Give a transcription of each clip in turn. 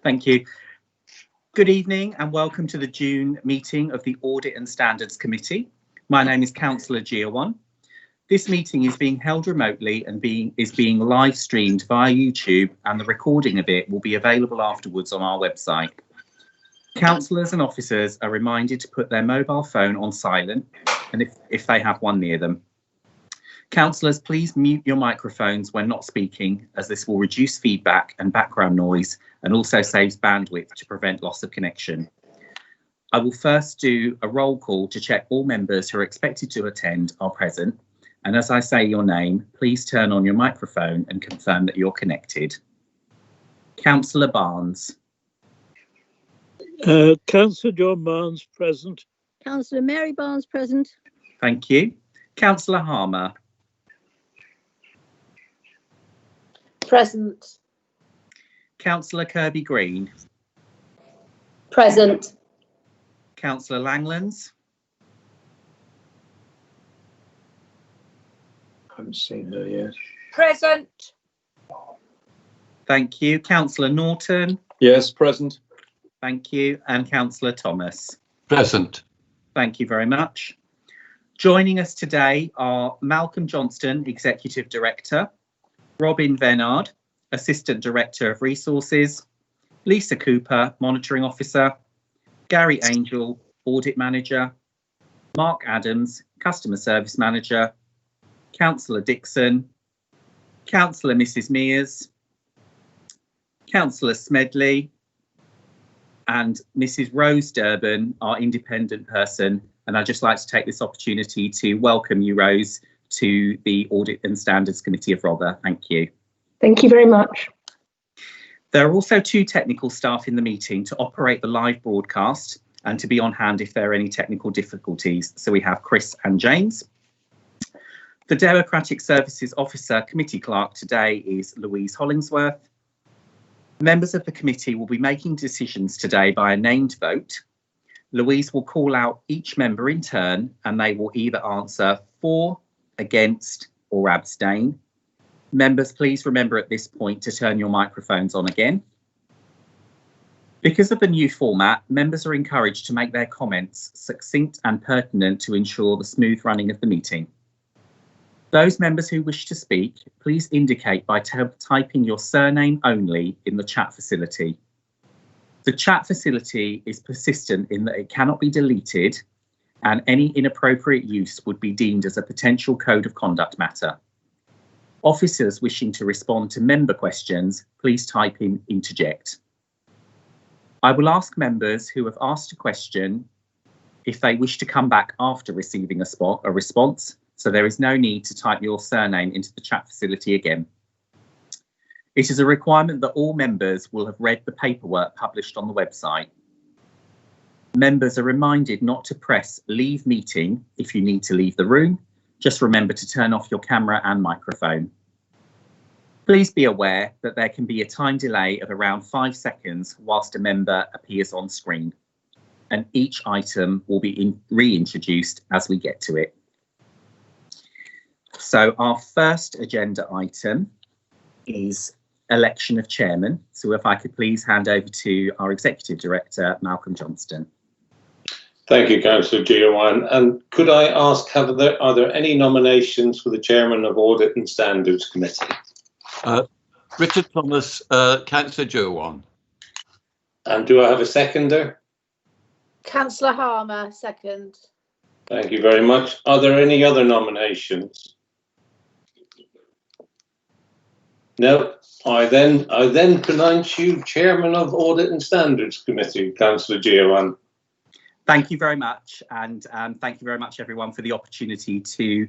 Thank you. Good evening and welcome to the June meeting of the Audit and Standards Committee. My name is Councillor Giawan. This meeting is being held remotely and is being live streamed via YouTube, and the recording of it will be available afterwards on our website. Councillors and officers are reminded to put their mobile phone on silent, and if they have one near them. Councillors, please mute your microphones when not speaking, as this will reduce feedback and background noise and also saves bandwidth to prevent loss of connection. I will first do a roll call to check all members who are expected to attend are present. And as I say your name, please turn on your microphone and confirm that you're connected. Councillor Barnes. Councillor John Barnes, present. Councillor Mary Barnes, present. Thank you. Councillor Harmer. Present. Councillor Kirby Green. Present. Councillor Langlands. I haven't seen her yet. Present. Thank you. Councillor Norton. Yes, present. Thank you. And Councillor Thomas. Present. Thank you very much. Joining us today are Malcolm Johnston, Executive Director, Robin Venard, Assistant Director of Resources, Lisa Cooper, Monitoring Officer, Gary Angel, Audit Manager, Mark Adams, Customer Service Manager, Councillor Dixon, Councillor Mrs Mears, Councillor Smedley, and Mrs Rose Durban, our independent person. And I'd just like to take this opportunity to welcome you, Rose, to the Audit and Standards Committee of Rother. Thank you. Thank you very much. There are also two technical staff in the meeting to operate the live broadcast and to be on hand if there are any technical difficulties. So we have Chris and James. The Democratic Services Officer Committee Clerk today is Louise Hollingsworth. Members of the committee will be making decisions today by a named vote. Louise will call out each member in turn and they will either answer for, against or abstain. Members, please remember at this point to turn your microphones on again. Because of the new format, members are encouraged to make their comments succinct and pertinent to ensure the smooth running of the meeting. Those members who wish to speak, please indicate by typing your surname only in the chat facility. The chat facility is persistent in that it cannot be deleted, and any inappropriate use would be deemed as a potential code of conduct matter. Officers wishing to respond to member questions, please type in interject. I will ask members who have asked a question if they wish to come back after receiving a response, so there is no need to type your surname into the chat facility again. It is a requirement that all members will have read the paperwork published on the website. Members are reminded not to press leave meeting if you need to leave the room. Just remember to turn off your camera and microphone. Please be aware that there can be a time delay of around 5 seconds whilst a member appears on screen, and each item will be reintroduced as we get to it. So our first agenda item is election of chairman. So if I could please hand over to our Executive Director, Malcolm Johnston. Thank you, Councillor Giawan. And could I ask, are there any nominations for the Chairman of Audit and Standards Committee? Richard Thomas, Councillor Giawan. And do I have a seconder? Councillor Harmer, second. Thank you very much. Are there any other nominations? No. I then pronounce you Chairman of Audit and Standards Committee, Councillor Giawan. Thank you very much, and thank you very much, everyone, for the opportunity to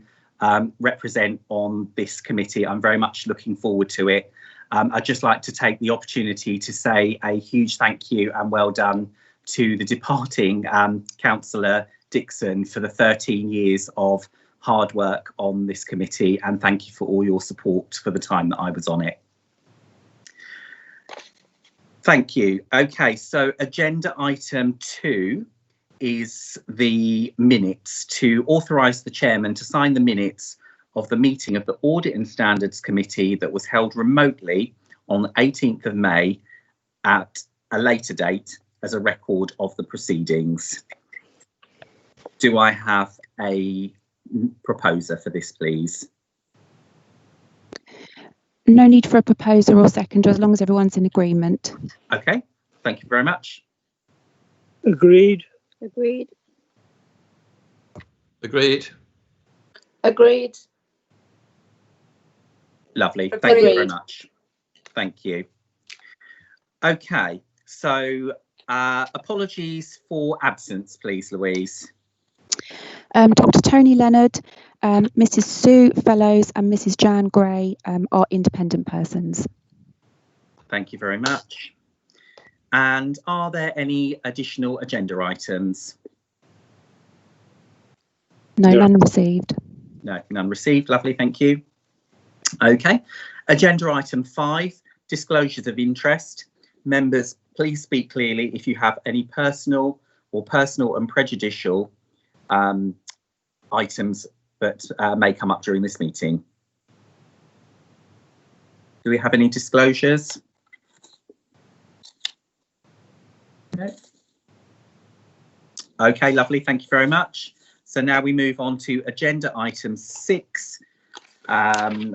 represent on this committee. I'm very much looking forward to it. I'd just like to take the opportunity to say a huge thank you and well done to the departing Councillor Dixon for the 13 years of hard work on this committee, and thank you for all your support for the time that I was on it. Thank you. Okay, so agenda item 2 is the minutes, to authorise the chairman to sign the minutes of the meeting of the Audit and Standards Committee that was held remotely on the 18th of May at a later date as a record of the proceedings. Do I have a proposer for this, please? No need for a proposer or seconder as long as everyone's in agreement. Okay, thank you very much. Agreed. Agreed. Agreed. Agreed. Lovely, thank you very Agreed. much. Thank you. Okay, so apologies for absence, please, Louise. Dr. Tony Leonard, Mrs. Sue Fellows and Mrs. Jan Gray are independent persons. Thank you very much. And are there any additional agenda items? No, No. none received. No, none received. Lovely, thank you. Okay, agenda item 5, disclosures of interest. Members, please speak clearly if you have any personal and prejudicial items that may come up during this meeting. Do we have any disclosures? No. Okay, lovely, thank you very much. So now we move on to agenda item 6,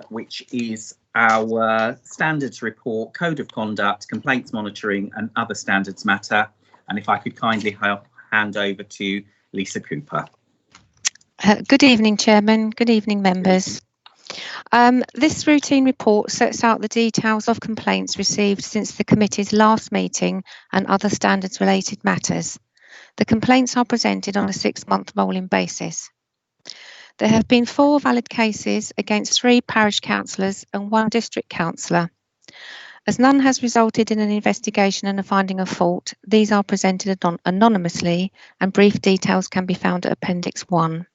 which is our standards report, code of conduct, complaints monitoring and other standards matter. And if I could kindly hand over to Lisa Cooper. Good evening, Chairman. Good evening, members. This routine report sets out the details of complaints received since the committee's last meeting and other standards related matters. The complaints are presented on a 6-month rolling basis. There have been 4 valid cases against 3 parish councillors and 1 district councillor. As none has resulted in an investigation and a finding of fault, these are presented anonymously and brief details can be found at Appendix 1.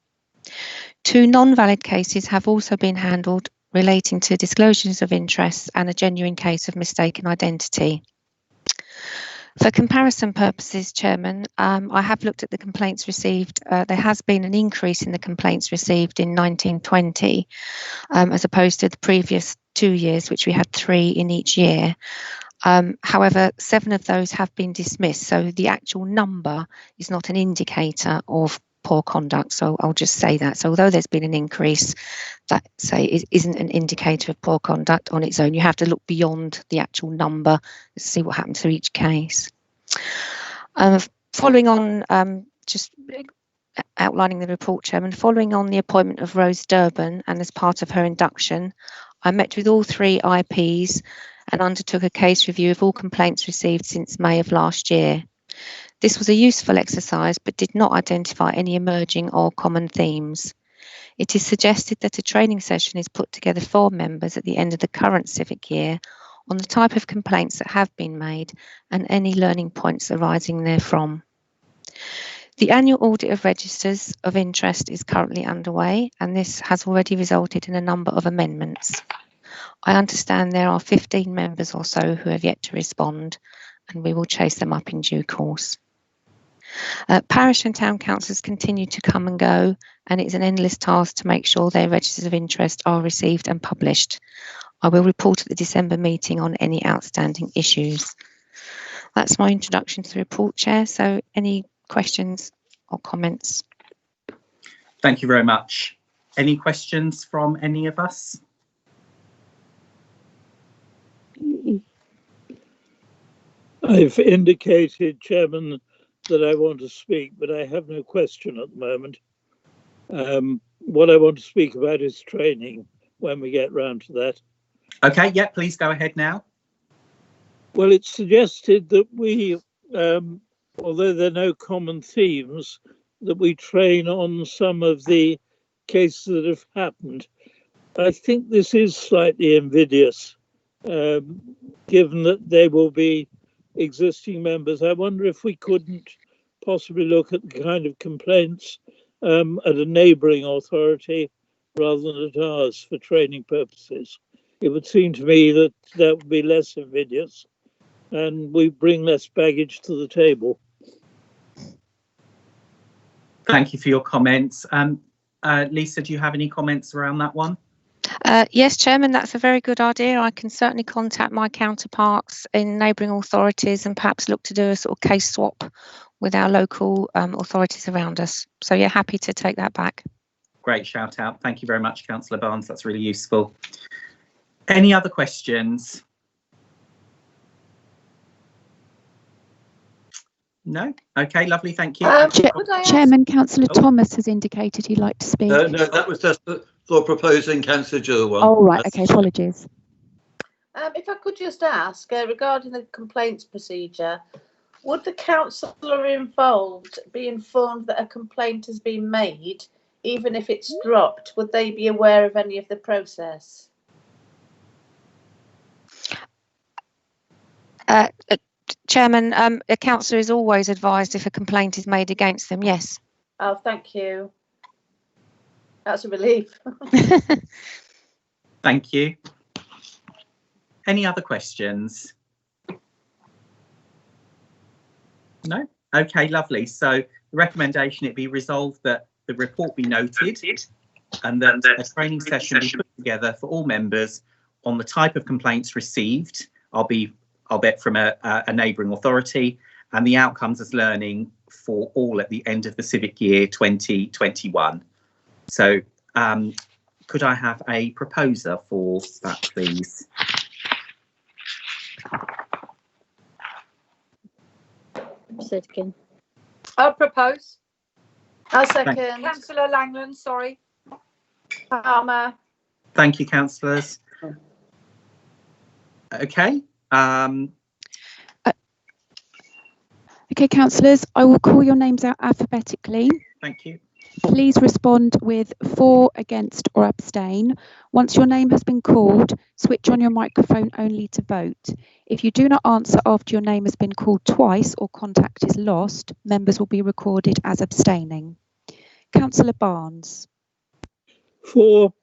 2 non-valid cases have also been handled relating to disclosures of interest and a genuine case of mistaken identity. For comparison purposes, Chairman, I have looked at the complaints received. There has been an increase in the complaints received in 1920 as opposed to the previous 2 years, which we had 3 in each year. However, 7 of those have been dismissed, so the actual number is not an indicator of poor conduct, so I'll just say that. So although there's been an increase, that isn't an indicator of poor conduct on its own. You have to look beyond the actual number to see what happens to each case. Following on, just outlining the report, Chairman, following on the appointment of Rose Durban and as part of her induction, I met with all 3 IPs and undertook a case review of all complaints received since May of last year. This was a useful exercise but did not identify any emerging or common themes. It is suggested that a training session is put together for members at the end of the current civic year on the type of complaints that have been made and any learning points arising therefrom. The annual audit of registers of interest is currently underway and this has already resulted in a number of amendments. I understand there are 15 members or so who have yet to respond and we will chase them up in due course. Parish and town councillors continue to come and go and it's an endless task to make sure their registers of interest are received and published. I will report at the December meeting on any outstanding issues. That's my introduction to the report, Chair. So any questions or comments? Thank you very much. Any questions from any of us? I've indicated, Chairman, that I want to speak, but I have no question at the moment. What I want to speak about is training when we get round to that. Okay, yeah, please go ahead now. Well, it's suggested that we, although there are no common themes, that we train on some of the cases that have happened. I think this is slightly invidious, given that they will be existing members. I wonder if we couldn't possibly look at the kind of complaints at a neighbouring authority rather than at ours for training purposes. It would seem to me that that would be less invidious and we bring less baggage to the table. Thank you for your comments. Lisa, do you have any comments around that one? Yes, Chairman, that's a very good idea. I can certainly contact my counterparts in neighbouring authorities and perhaps look to do a sort of case swap with our local authorities around us. So yeah, happy to take that back. Great shout out. Thank you very much, Councillor Barnes. That's really useful. Any other questions? No? Okay, lovely. Thank you. Chairman, Councillor Thomas has indicated he'd like to speak. No, that was just for proposing Councillor Jurwan. Oh, right. Okay, apologies. If I could just ask, regarding the complaints procedure, would the councillor involved be informed that a complaint has been made, even if it's dropped? Would they be aware of any of the process? Chairman, a councillor is always advised if a complaint is made against them, yes. Oh, thank you. That's a relief. Thank you. Any other questions? No? Okay, lovely. So the recommendation, it be resolved that the report be noted and that a training session be put together for all members on the type of complaints received, albeit from a neighbouring authority, and the outcomes as learning for all at the end of the civic year 2021. So could I have a proposer for that, please? Second. I'll propose. I'll second. Councillor Langland, sorry. Palmer. Thank you, councillors. Okay. Okay, councillors, I will call your names out alphabetically. Thank you. Please respond with for, against or abstain. Once your name has been called, switch on your microphone only to vote. If you do not answer after your name has been called twice or contact is lost, members will be recorded as abstaining. Councillor Barnes. For.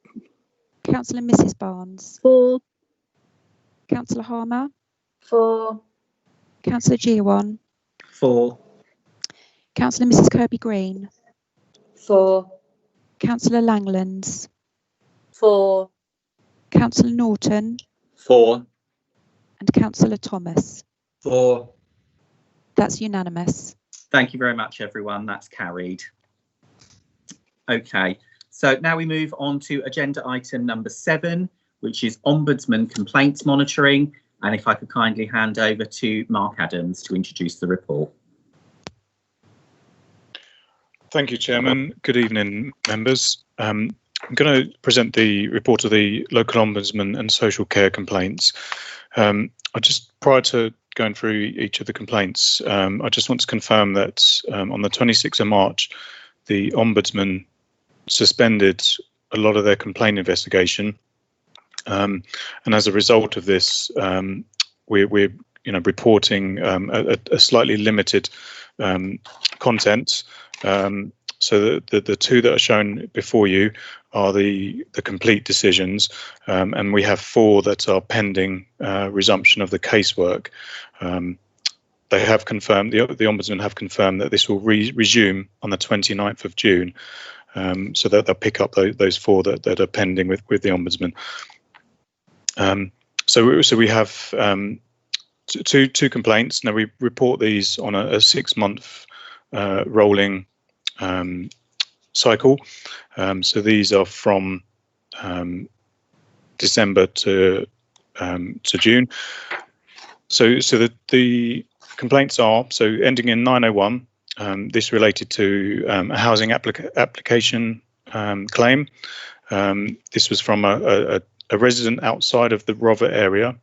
Councillor Mrs Barnes. For. Councillor Harmer. For. Councillor Jurwan. For. Councillor Mrs Kirby-Green. For. Councillor Langlands. For. Councillor Norton. For. And Councillor Thomas. For. That's unanimous. Thank you very much, everyone. That's carried. Okay, so now we move on to agenda item number 7, which is Ombudsman Complaints Monitoring. And if I could kindly hand over to Mark Adams to introduce the report. Thank you, Chairman. Good evening, members. I'm going to present the report of the local ombudsman and social care complaints. Prior to going through each of the complaints, I just want to confirm that on the 26th of March, the ombudsman suspended a lot of their complaint investigation. And as a result of this, we're reporting a slightly limited content. So the two that are shown before you are the complete decisions, and we have 4 that are pending resumption of the casework. They have confirmed, the Ombudsman have confirmed that this will resume on the 29th of June, so that they'll pick up those 4 that are pending with the Ombudsman. So we have two complaints. Now we report these on a 6-month rolling cycle. So these are from December to June. So the complaints are ending in 901. This related to a housing application claim. This was from a resident outside of the Rother area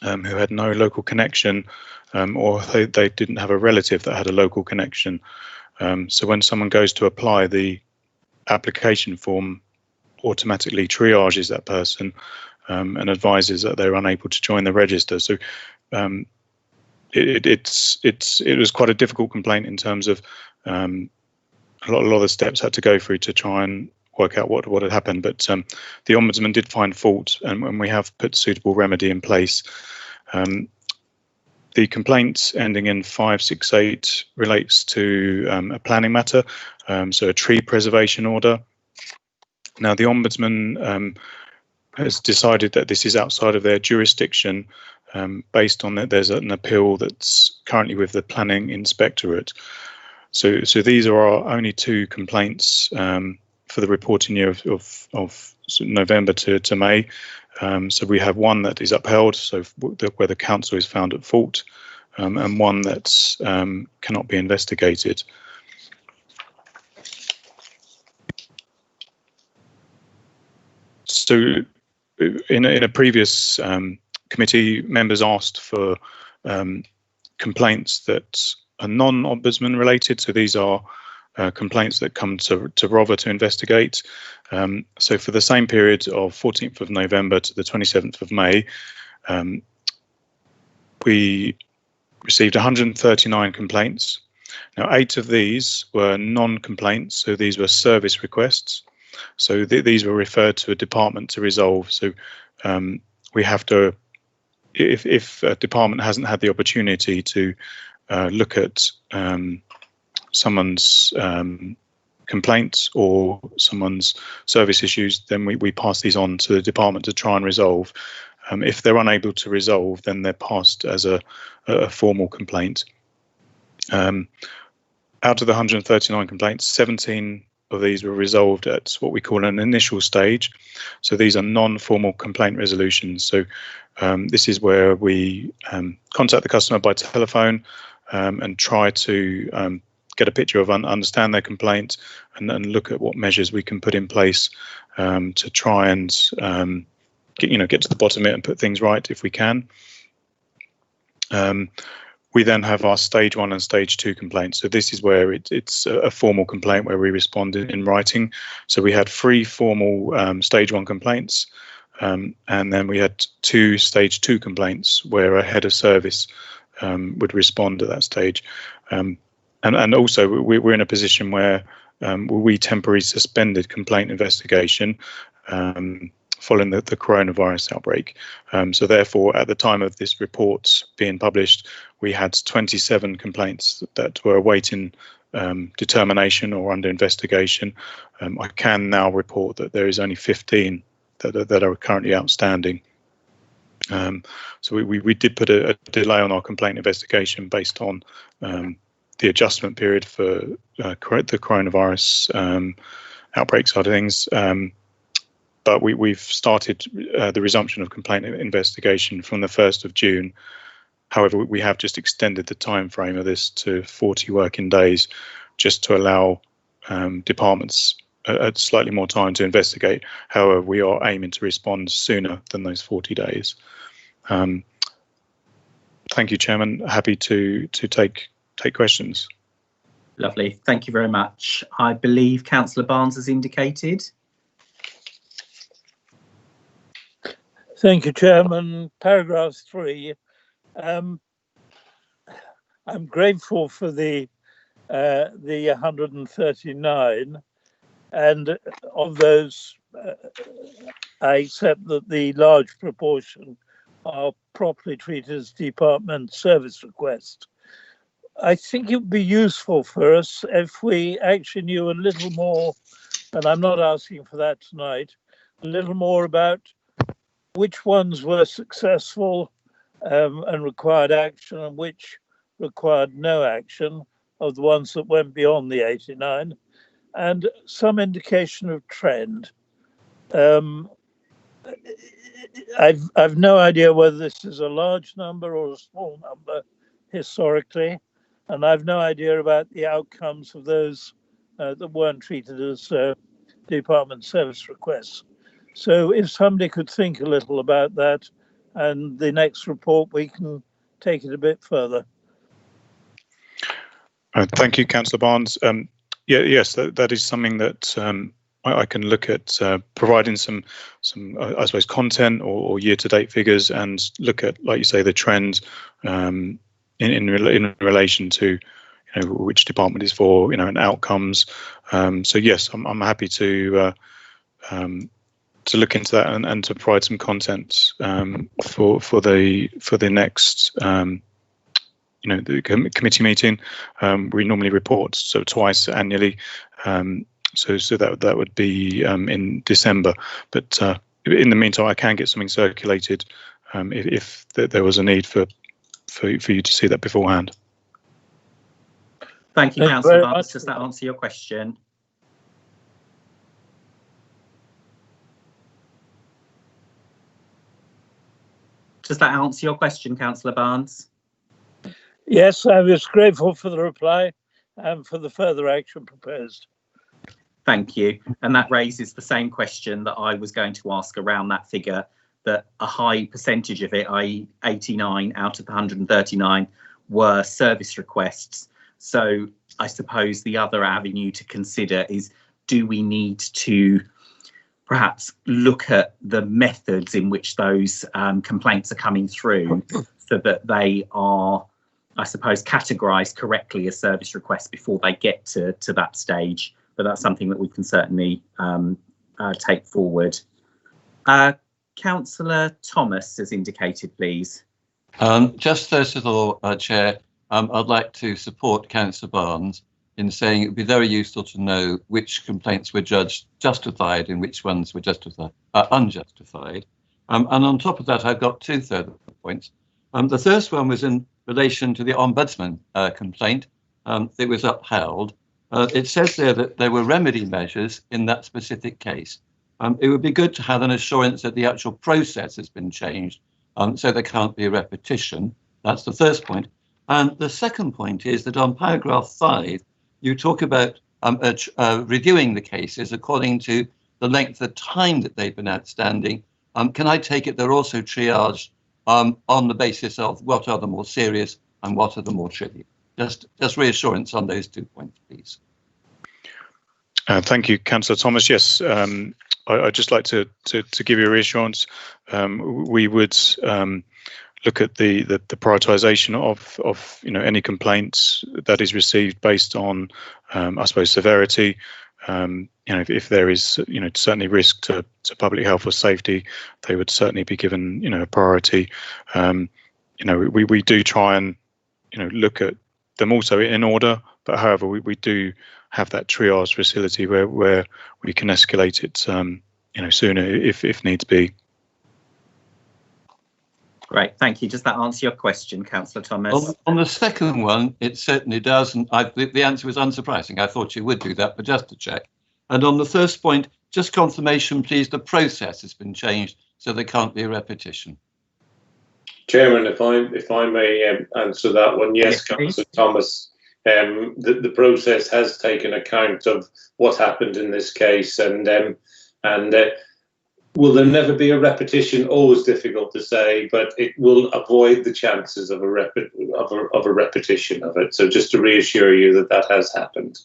who had no local connection, or they didn't have a relative that had a local connection. So when someone goes to apply, the application form automatically triages that person and advises that they're unable to join the register. So it was quite a difficult complaint in terms of a lot of the steps had to go through to try and work out what had happened. But the Ombudsman did find fault, and we have put suitable remedy in place. The complaint ending in 568 relates to a planning matter, so a tree preservation order. Now, the Ombudsman has decided that this is outside of their jurisdiction, based on that there's an appeal that's currently with the Planning Inspectorate. So these are our only two complaints for the reporting year of November to May. So we have one that is upheld, so where the council is found at fault, and one that cannot be investigated. So in a previous committee, members asked for complaints that are non-ombudsman related. So these are complaints that come to ROVA to investigate. So for the same period of 14th of November to the 27th of May, we received 139 complaints. Now, 8 of these were non-complaints, so these were service requests. So these were referred to a department to resolve. So we have to, if a department hasn't had the opportunity to look at someone's complaints or someone's service issues, then we pass these on to the department to try and resolve. If they're unable to resolve, then they're passed as a formal complaint. Out of the 139 complaints, 17 of these were resolved at what we call an initial stage. So these are non-formal complaint resolutions. So this is where we contact the customer by telephone and try to get a picture of understand their complaint and look at what measures we can put in place to try and get to the bottom of it and put things right if we can. We then have our stage 1 and stage 2 complaints. So this is where it's a formal complaint where we respond in writing. So we had 3 formal stage 1 complaints, and then we had 2 stage 2 complaints where a head of service would respond at that stage. And also we're in a position where we temporarily suspended complaint investigation following the coronavirus outbreak. So therefore, at the time of this report being published, we had 27 complaints that were awaiting determination or under investigation. I can now report that there is only 15 that are currently outstanding. So we did put a delay on our complaint investigation based on the adjustment period for the coronavirus outbreak side of things. But we've started the resumption of complaint investigation from the 1st of June. However, we have just extended the time frame of this to 40 working days, just to allow departments slightly more time to investigate. However, we are aiming to respond sooner than those 40 days. Thank you, Chairman. Happy to take questions. Lovely. Thank you very much. I believe Councillor Barnes has indicated. Thank you, Chairman. Paragraph 3. I'm grateful for the 139, and of those, I accept that the large proportion are properly treated as department service requests. I think it would be useful for us if we actually knew a little more, and I'm not asking for that tonight, a little more about which ones were successful and required action and which required no action of the ones that went beyond the 89, and some indication of trend. I've no idea whether this is a large number or a small number historically, and I've no idea about the outcomes of those that weren't treated as department service requests. So if somebody could think a little about that, and the next report we can take it a bit further. Thank you, Councillor Barnes. Yes, that is something that I can look at, providing some I suppose content or year-to-date figures, and look at, like you say, the trends in relation to which department is for, and outcomes. So yes, I'm happy to look into that and to provide some content for the next the committee meeting. We normally report twice annually, so that would be in December. But in the meantime, I can get something circulated if there was a need for you to see that beforehand. Thank you, Councillor Barnes. Does that answer your question? Does that answer your question, Councillor Barnes? Yes, I was grateful for the reply and for the further action proposed. Thank you. And that raises the same question that I was going to ask around that figure, that a high percentage of it, i.e. 89 out of the 139, were service requests. So I suppose the other avenue to consider is, do we need to perhaps look at the methods in which those complaints are coming through so that they are, I suppose, categorised correctly as service requests before they get to that stage. But that's something that we can certainly take forward. Councillor Thomas has indicated, please. Just first of all, Chair, I'd like to support Councillor Barnes in saying it would be very useful to know which complaints were judged justified and which ones were unjustified. And on top of that, I've got two further points. The first one was in relation to the Ombudsman complaint that was upheld. It says there that there were remedy measures in that specific case. It would be good to have an assurance that the actual process has been changed, so there can't be a repetition. That's the first point. And the second point is that on paragraph 5, you talk about reviewing the cases according to the length of time that they've been outstanding. Can I take it they're also triaged on the basis of what are the more serious and what are the more trivial? Just reassurance on those 2 points, please. Thank you, Councillor Thomas. Yes, I'd just like to give you a reassurance. We would look at the prioritisation of any complaints that is received based on I suppose severity. If there is certainly risk to public health or safety, they would certainly be given a priority. We do try and look at them also in order, but however we do have that triage facility where we can escalate it sooner if needs be. Great, thank you. Does that answer your question, Councillor Thomas? On the second one, it certainly does, and the answer was unsurprising. I thought you would do that, but just to check. And on the first point, just confirmation, please, the process has been changed, so there can't be a repetition. Chairman, if I may answer that one. Yes, Councillor Thomas, the process has taken account of what happened in this case, and will there never be a repetition? Always difficult to say, but it will avoid the chances of a repetition of it. So just to reassure you that that has happened.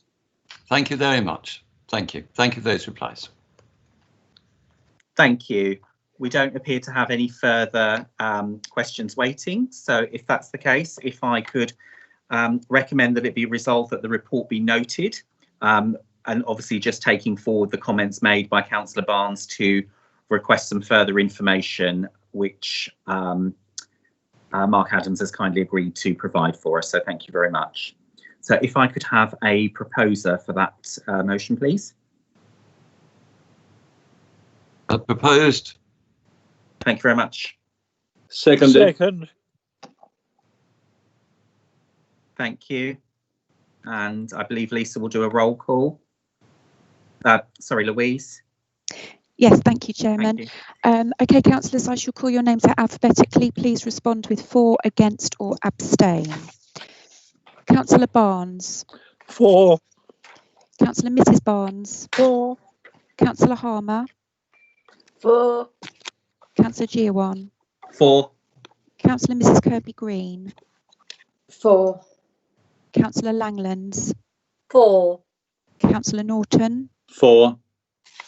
Thank you very much. Thank you. Thank you for those replies. Thank you. We don't appear to have any further questions waiting. So if that's the case, if I could recommend that it be resolved that the report be noted, and obviously just taking forward the comments made by Councillor Barnes to request some further information, which Mark Adams has kindly agreed to provide for us. So thank you very much. So if I could have a proposer for that motion, please. Proposed. Thank you very much. Second. Thank you. And I believe Lisa will do a roll call. Sorry, Louise. Yes, thank you, Chairman. Thank you. Okay, councillors, I shall call your names out alphabetically. Please respond with for, against or abstain. Councillor Barnes. For. Councillor Mrs Barnes. For. Councillor Harmer. For. Councillor Giawan. For. Councillor Mrs Kirby Green. For. Councillor Langlands. For. Councillor Norton. For.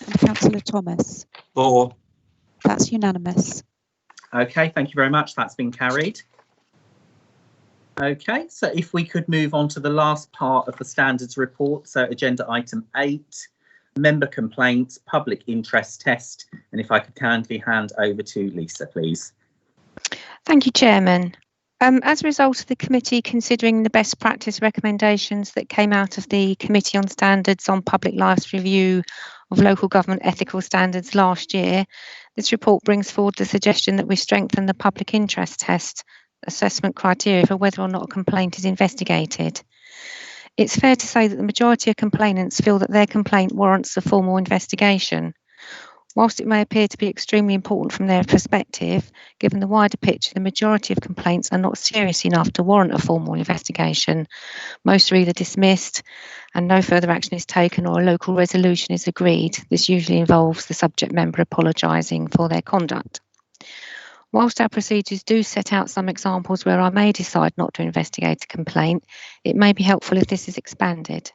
And Councillor Thomas. For. That's unanimous. Okay, thank you very much. That's been carried. Okay, so if we could move on to the last part of the standards report. So agenda item 8, member complaints, public interest test. And if I could kindly hand over to Lisa, please. Thank you, Chairman. As a result of the committee considering the best practice recommendations that came out of the Committee on Standards on Public Life's review of local government ethical standards last year, This report brings forward the suggestion that we strengthen the public interest test assessment criteria for whether or not a complaint is investigated. It's fair to say that the majority of complainants feel that their complaint warrants a formal investigation. Whilst it may appear to be extremely important from their perspective, given the wider picture, the majority of complaints are not serious enough to warrant a formal investigation. Most are either dismissed and no further action is taken, or a local resolution is agreed. This usually involves the subject member apologising for their conduct. Whilst our procedures do set out some examples where I may decide not to investigate a complaint, it may be helpful if this is expanded.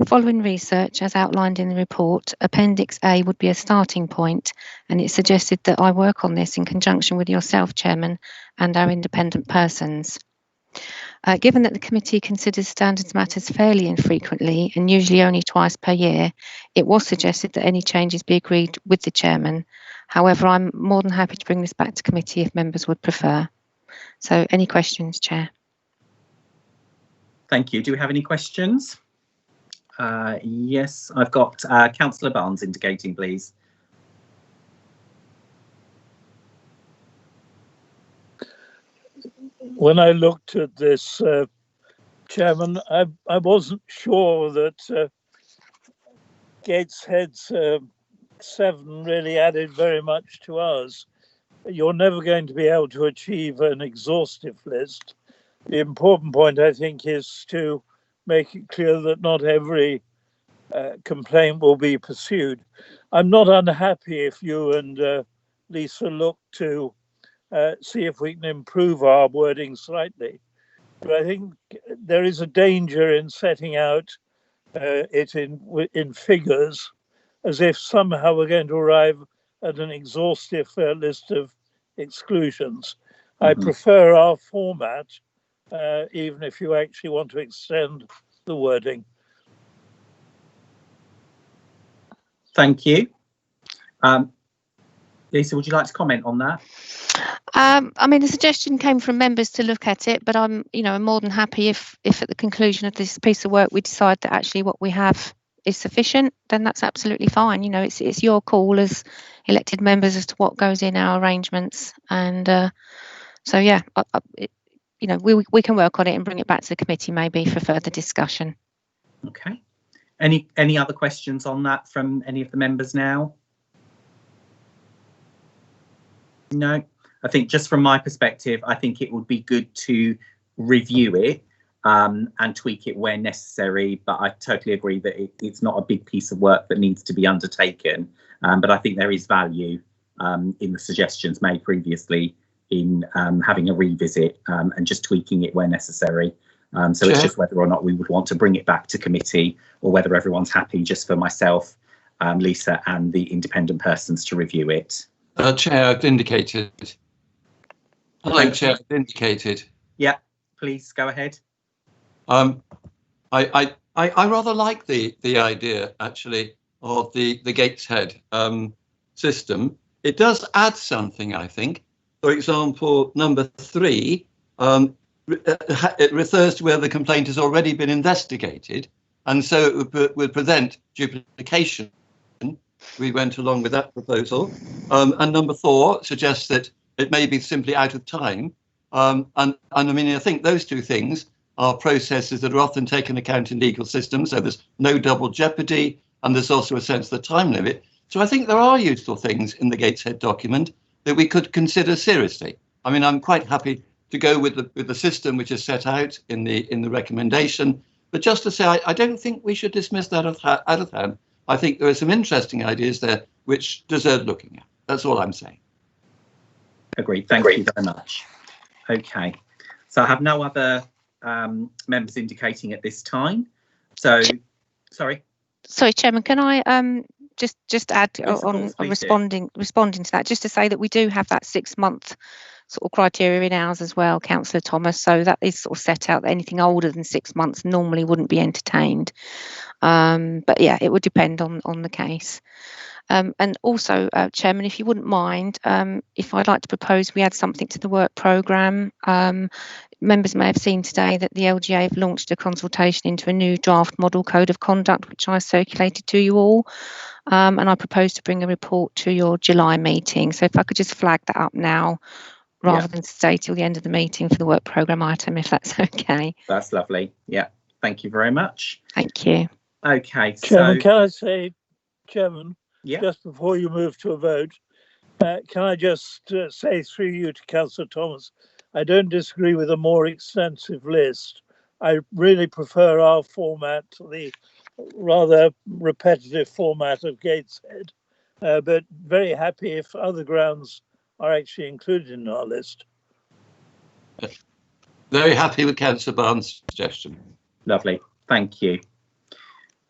Following research, as outlined in the report, Appendix A would be a starting point, and it's suggested that I work on this in conjunction with yourself, Chairman, and our independent persons. Given that the committee considers standards matters fairly infrequently and usually only twice per year, it was suggested that any changes be agreed with the Chairman. However, I'm more than happy to bring this back to committee if members would prefer. So, any questions, Chair? Thank you. Do we have any questions? Yes, I've got Councillor Barnes indicating, please. When I looked at this, Chairman, I wasn't sure that Gateshead's 7 really added very much to us. You're never going to be able to achieve an exhaustive list. The important point, I think, is to make it clear that not every complaint will be pursued. I'm not unhappy if you and Lisa look to see if we can improve our wording slightly. But I think there is a danger in setting out it in figures as if somehow we're going to arrive at an exhaustive list of exclusions. I prefer our format, even if you actually want to extend the wording. Thank you. Lisa, would you like to comment on that? I mean, the suggestion came from members to look at it, but I'm more than happy if at the conclusion of this piece of work we decide that actually what we have is sufficient, then that's absolutely fine. It's your call as elected members as to what goes in our arrangements, and so yeah, we can work on it and bring it back to the committee maybe for further discussion. Okay. Any other questions on that from any of the members now? No. I think just from my perspective, I think it would be good to review it and tweak it where necessary, but I totally agree that it's not a big piece of work that needs to be undertaken, but I think there is value in the suggestions made previously in having a revisit and just tweaking it where necessary. So It's just whether or not we would want to bring it back to committee, or whether everyone's happy just for myself, Lisa and the independent persons to review it. Chair, I've indicated. Hello, Chair, I've indicated. Yeah, please go ahead. I rather like the idea actually of the Gateshead system. It does add something, I think. For example, number 3, it refers to where the complaint has already been investigated, and so it would prevent duplication. We went along with that proposal. And number 4 suggests that it may be simply out of time. And I mean, I think those two things are processes that are often taken account in legal systems, so there's no double jeopardy, and there's also a sense of the time limit. So I think there are useful things in the Gateshead document that we could consider seriously. I mean, I'm quite happy to go with the system which is set out in the recommendation, but just to say, I don't think we should dismiss that out of hand. I think there are some interesting ideas there which deserve looking at. That's all I'm saying. Agreed. Thank you very much. Okay, so I have no other members indicating at this time. So, sorry, Chairman, can I just add yes, on responding to that, just to say that we do have that 6-month sort of criteria in ours as well, Councillor Thomas. So that is sort of set out that anything older than 6 months normally wouldn't be entertained. But yeah, it would depend on the case. And also, Chairman, if you wouldn't mind, if I'd like to propose we add something to the work programme. Members may have seen today that the LGA have launched a consultation into a new draft model code of conduct, which I circulated to you all. And I propose to bring a report to your July meeting. So if I could just flag that up now, rather than stay till the end of the meeting for the work programme item, if that's okay. That's lovely. Yeah, thank you very much. Thank you. Okay, Chairman, so can I say, Chairman, yeah, just before you move to a vote, can I just say through you to Councillor Thomas, I don't disagree with a more extensive list. I really prefer our format to the rather repetitive format of Gateshead, but very happy if other grounds are actually included in our list. Very happy with Councillor Barnes' suggestion. lovely. Thank you.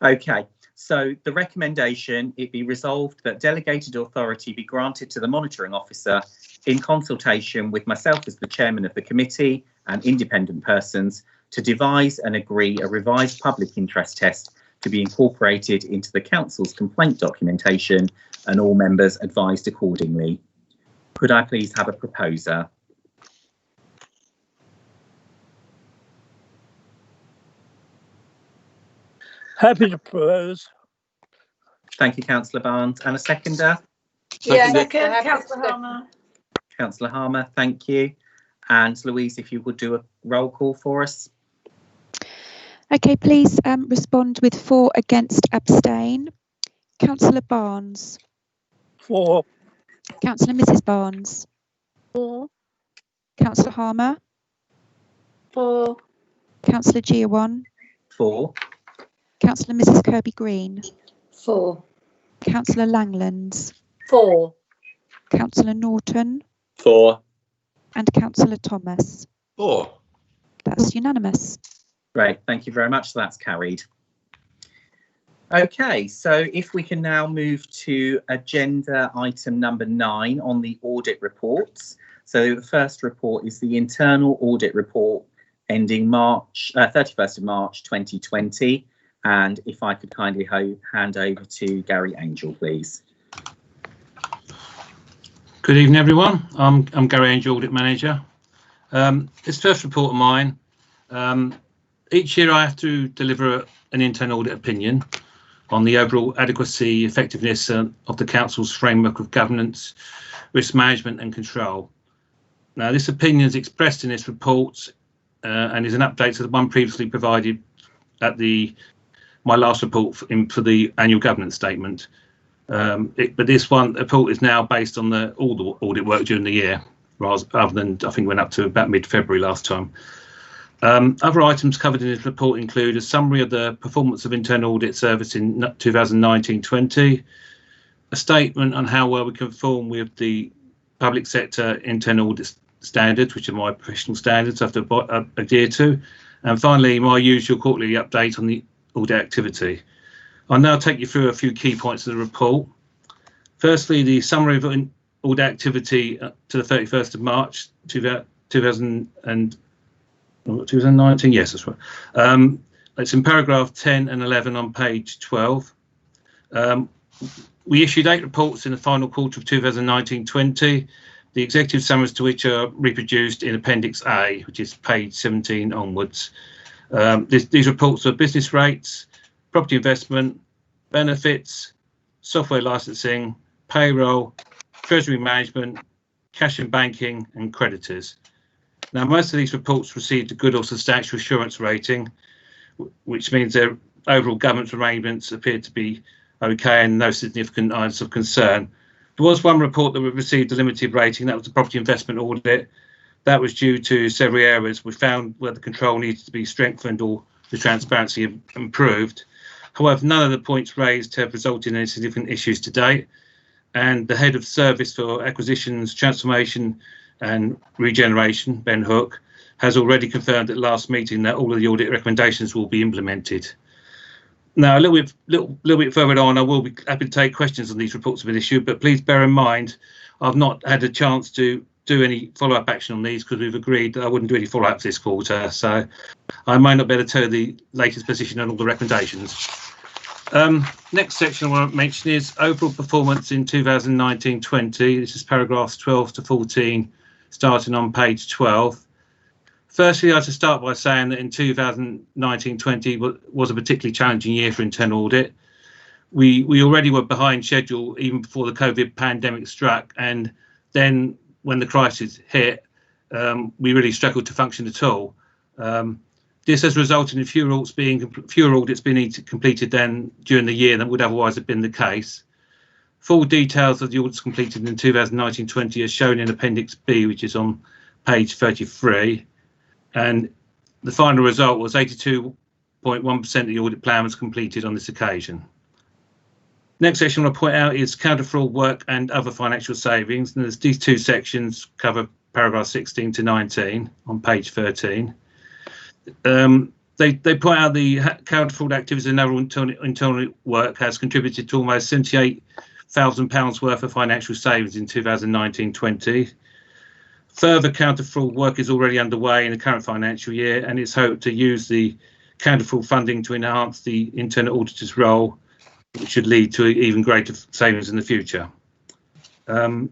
Okay, so the recommendation, it be resolved that delegated authority be granted to the monitoring officer in consultation with myself as the chairman of the committee and independent persons to devise and agree a revised public interest test to be incorporated into the council's complaint documentation and all members advised accordingly. Could I please have a proposer? Happy to propose. Thank you, Councillor Barnes. And a seconder? Yeah, Seconded. second, Councillor Harmer. Councillor Harmer, thank you. And Louise, if you would do a roll call for us. Okay, please respond with 4 against, abstain. Councillor Barnes. 4. Councillor Mrs Barnes. 4. Councillor Harmer. 4. Councillor Giawan. 4. Councillor Mrs Kirby Green. 4. Councillor Langlands. 4. Councillor Norton. 4. And Councillor Thomas. 4. That's unanimous. Great, thank you very much. So that's carried. Okay, so if we can now move to agenda item number 9 on the audit reports. So the first report is the internal audit report ending 31st of March 2020. And if I could kindly hand over to Gary Angel, please. Good evening, everyone. I'm Gary Angel, Audit Manager. This first report of mine, each year I have to deliver an internal audit opinion on the overall adequacy, effectiveness of the Council's framework of governance, risk management and control. Now, this opinion is expressed in this report and is an update to the one previously provided at my last report for the annual governance statement. But this one report is now based on all the audit work during the year, rather than I think went up to about mid-February last time. Other items covered in this report include a summary of the performance of internal audit service in 2019-20, a statement on how well we conform with the public sector internal audit standards, which are my professional standards I have to adhere to, and finally my usual quarterly update on the audit activity. I'll now take you through a few key points of the report. Firstly, the summary of audit activity to the 31st of March 2019. Yes, that's right. It's in paragraph 10 and 11 on page 12. We issued 8 reports in the final quarter of 2019-20, the executive summaries to which are reproduced in Appendix A, which is page 17 onwards. These reports are business rates, property investment, benefits, software licensing, payroll, treasury management, cash and banking, and creditors. Now, most of these reports received a good or substantial assurance rating, which means their overall governance arrangements appeared to be okay and no significant items of concern. There was one report that received a limited rating, that was the property investment audit. That was due to several areas we found where the control needed to be strengthened or the transparency improved. However, none of the points raised have resulted in any significant issues to date. And the head of service for acquisitions, transformation and regeneration, Ben Hook, has already confirmed at last meeting that all of the audit recommendations will be implemented. Now, a little bit further on, I will be happy to take questions on these reports have been issued, but please bear in mind, I've not had a chance to do any follow-up action on these because we've agreed that I wouldn't do any follow-up this quarter. So I may not be able to tell you the latest position on all the recommendations. Next section I want to mention is overall performance in 2019-20. This is paragraphs 12 to 14, starting on page 12. Firstly, I should start by saying that in 2019-20 was a particularly challenging year for internal audit. We already were behind schedule even before the COVID pandemic struck, and then when the crisis hit, we really struggled to function at all. This has resulted in fewer audits being completed than during the year than would otherwise have been the case. Full details of the audits completed in 2019-20 are shown in Appendix B, which is on page 33, and the final result was 82.1% of the audit plan was completed on this occasion. Next section I want to point out is counter-fraud work and other financial savings, and these two sections cover paragraphs 16 to 19 on page 13. They point out the counter-fraud activities and other internal work has contributed to almost £78,000 worth of financial savings in 2019-20. Further counter-fraud work is already underway in the current financial year, and it's hoped to use the counter-fraud funding to enhance the internal auditor's role, which should lead to even greater savings in the future. Now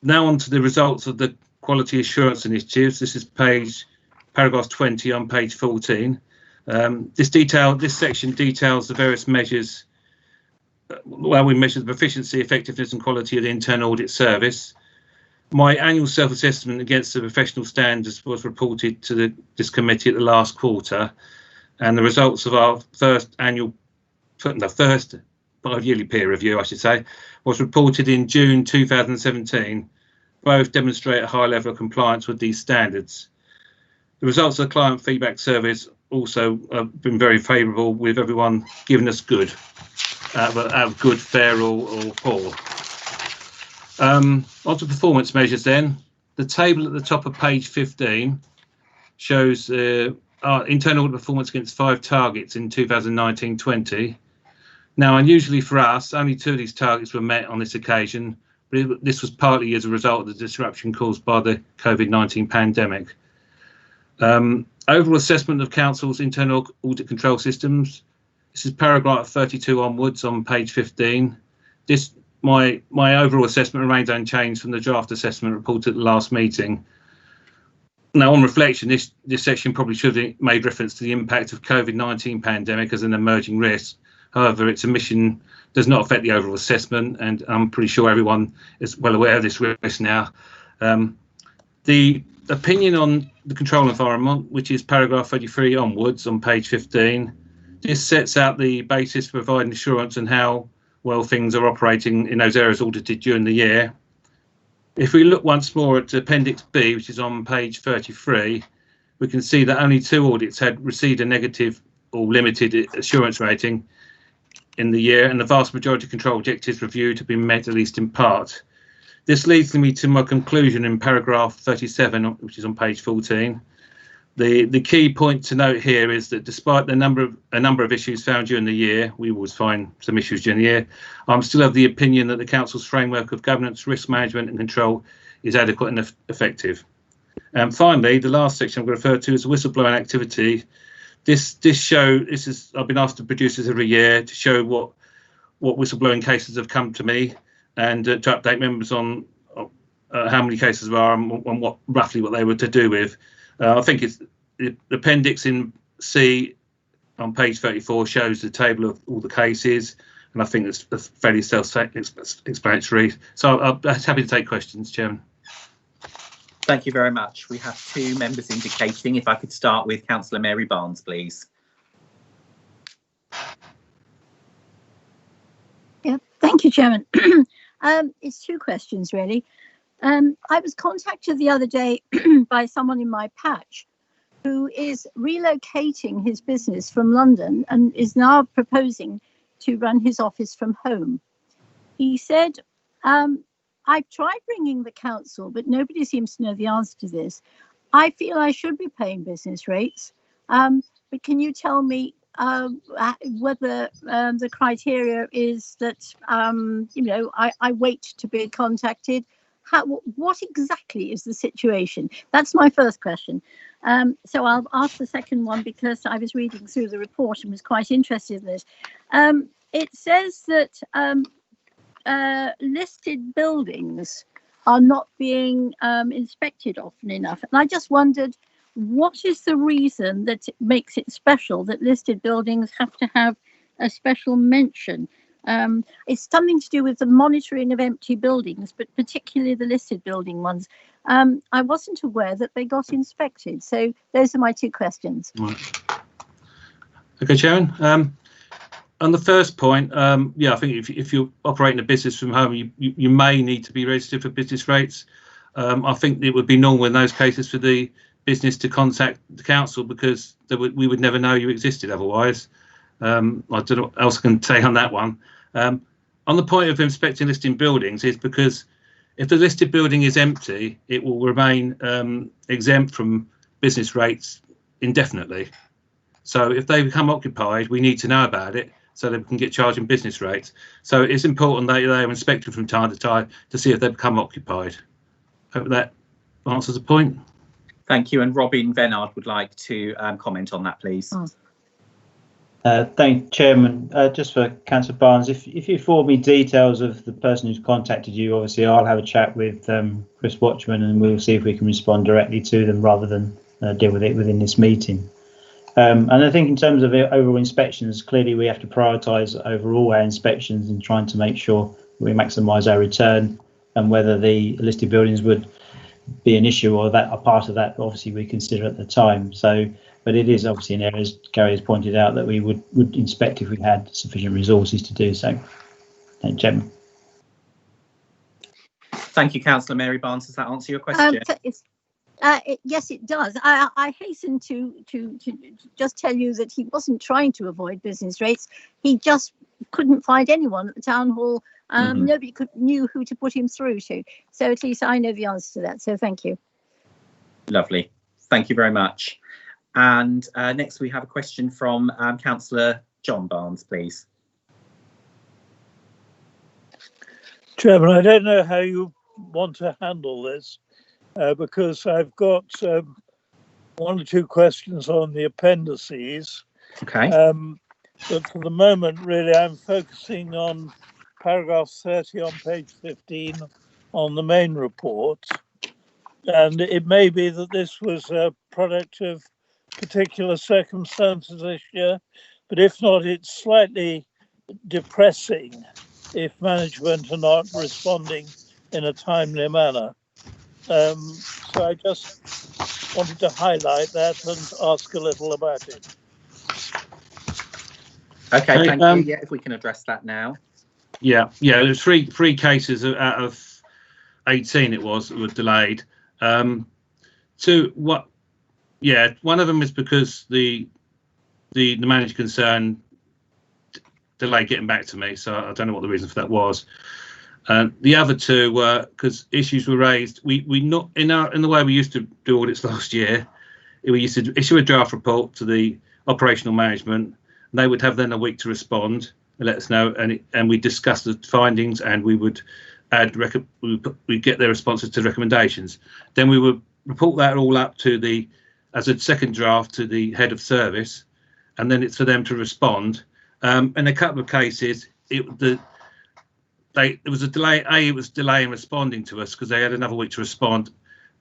on to the results of the quality assurance initiatives. This is paragraph 20 on page 14. This section details the various measures where we measure the proficiency, effectiveness and quality of the internal audit service. My annual self-assessment against the professional standards was reported to this committee at the last quarter, and the results of our first yearly peer review, I should say, was reported in June 2017. Both demonstrate a high level of compliance with these standards. The results of the client feedback surveys also have been very favourable, with everyone giving us good, good, fair or poor. On to performance measures then. The table at the top of page 15 shows our internal audit performance against 5 targets in 2019-20. Now, unusually for us, only 2 of these targets were met on this occasion, but this was partly as a result of the disruption caused by the COVID-19 pandemic. Overall assessment of Council's internal audit control systems. This is paragraph 32 onwards on page 15. My overall assessment remains unchanged from the draft assessment reported at the last meeting. Now, on reflection, this section probably should have made reference to the impact of COVID-19 pandemic as an emerging risk. However, its omission does not affect the overall assessment, and I'm pretty sure everyone is well aware of this risk now. The opinion on the control environment, which is paragraph 33 onwards on page 15, this sets out the basis for providing assurance and how well things are operating in those areas audited during the year. If we look once more at Appendix B, which is on page 33, we can see that only 2 audits had received a negative or limited assurance rating in the year, and the vast majority of control objectives reviewed have been met, at least in part. This leads me to my conclusion in paragraph 37, which is on page 14. The key point to note here is that despite a number of issues found during the year, we always find some issues during the year, I'm still of the opinion that the Council's framework of governance, risk management and control is adequate and effective. And finally, the last section I'm going to refer to is whistleblowing activity. I've been asked to produce this every year to show what whistleblowing cases have come to me, and to update members on how many cases there are and roughly what they were to do with. I think it's the appendix in C on page 34 shows the table of all the cases, and I think it's fairly self-explanatory. So I'm happy to take questions, Chairman. Thank you very much. We have 2 members indicating. If I could start with Councillor Mary Barnes, please. Yeah, thank you, Chairman. It's 2 questions, really. I was contacted the other day by someone in my patch who is relocating his business from London and is now proposing to run his office from home. He said, I've tried ringing the council, but nobody seems to know the answer to this. I feel I should be paying business rates, but can you tell me whether the criteria is that, I wait to be contacted? What exactly is the situation? That's my first question. So I'll ask the second one because I was reading through the report and was quite interested in this. it says that listed buildings are not being inspected often enough. And I just wondered, what is the reason that it makes it special that listed buildings have to have a special mention? It's something to do with the monitoring of empty buildings, but particularly the listed building ones. I wasn't aware that they got inspected. So those are my two questions. Right. Okay, Sharon. On the first point, yeah, I think if you're operating a business from home, you may need to be registered for business rates. I think it would be normal in those cases for the business to contact the council, because we would never know you existed otherwise. I don't know what else I can say on that one. On the point of inspecting listed buildings, is because if the listed building is empty, it will remain exempt from business rates indefinitely. So if they become occupied, we need to know about it so that we can get charging business rates. So it's important that they are inspected from time to time to see if they become occupied. Hope that answers the point. Thank you. And Robin Venard would like to comment on that, please. Thank you, Chairman. Just for Councillor Barnes, if you forward me details of the person who's contacted you, obviously I'll have a chat with Chris Watchman, and we'll see if we can respond directly to them rather than deal with it within this meeting. And I think in terms of overall inspections, clearly we have to prioritise overall our inspections and trying to make sure we maximise our return, and whether the listed buildings would be an issue or that a part of that, obviously we consider at the time. So, but it is obviously an area, as Gary has pointed out, that we would inspect if we had sufficient resources to do so. Thank you, Chairman. Thank you, Councillor Mary Barnes. Does that answer your question? Yes, it does. I hasten to just tell you that he wasn't trying to avoid business rates. He just couldn't find anyone at the town hall. Nobody knew who to put him through to. So at least I know the answer to that. So thank you. Lovely. Thank you very much. And next we have a question from Councillor John Barnes, please. Chairman, I don't know how you want to handle this, because I've got one or two questions on the appendices. Okay. But for the moment, really, I'm focusing on paragraph 30 on page 15 on the main report. And it may be that this was a product of particular circumstances this year, but if not, it's slightly depressing if management are not responding in a timely manner. So I just wanted to highlight that and ask a little about it. Okay, thank you. Yeah, if we can address that now. Yeah, there's three cases out of 18 it was that were delayed. One of them is because the manager concerned delayed getting back to me, so I don't know what the reason for that was. The other two were because issues were raised. We not in the way we used to do audits last year. We used to issue a draft report to the operational management. And they would have then a week to respond and let us know, and we discuss the findings, and we would add we get their responses to recommendations. Then we would report that all up to as a second draft to the head of service, and then it's for them to respond. In a couple of cases, there was a delay. It was delay in responding to us because they had another week to respond.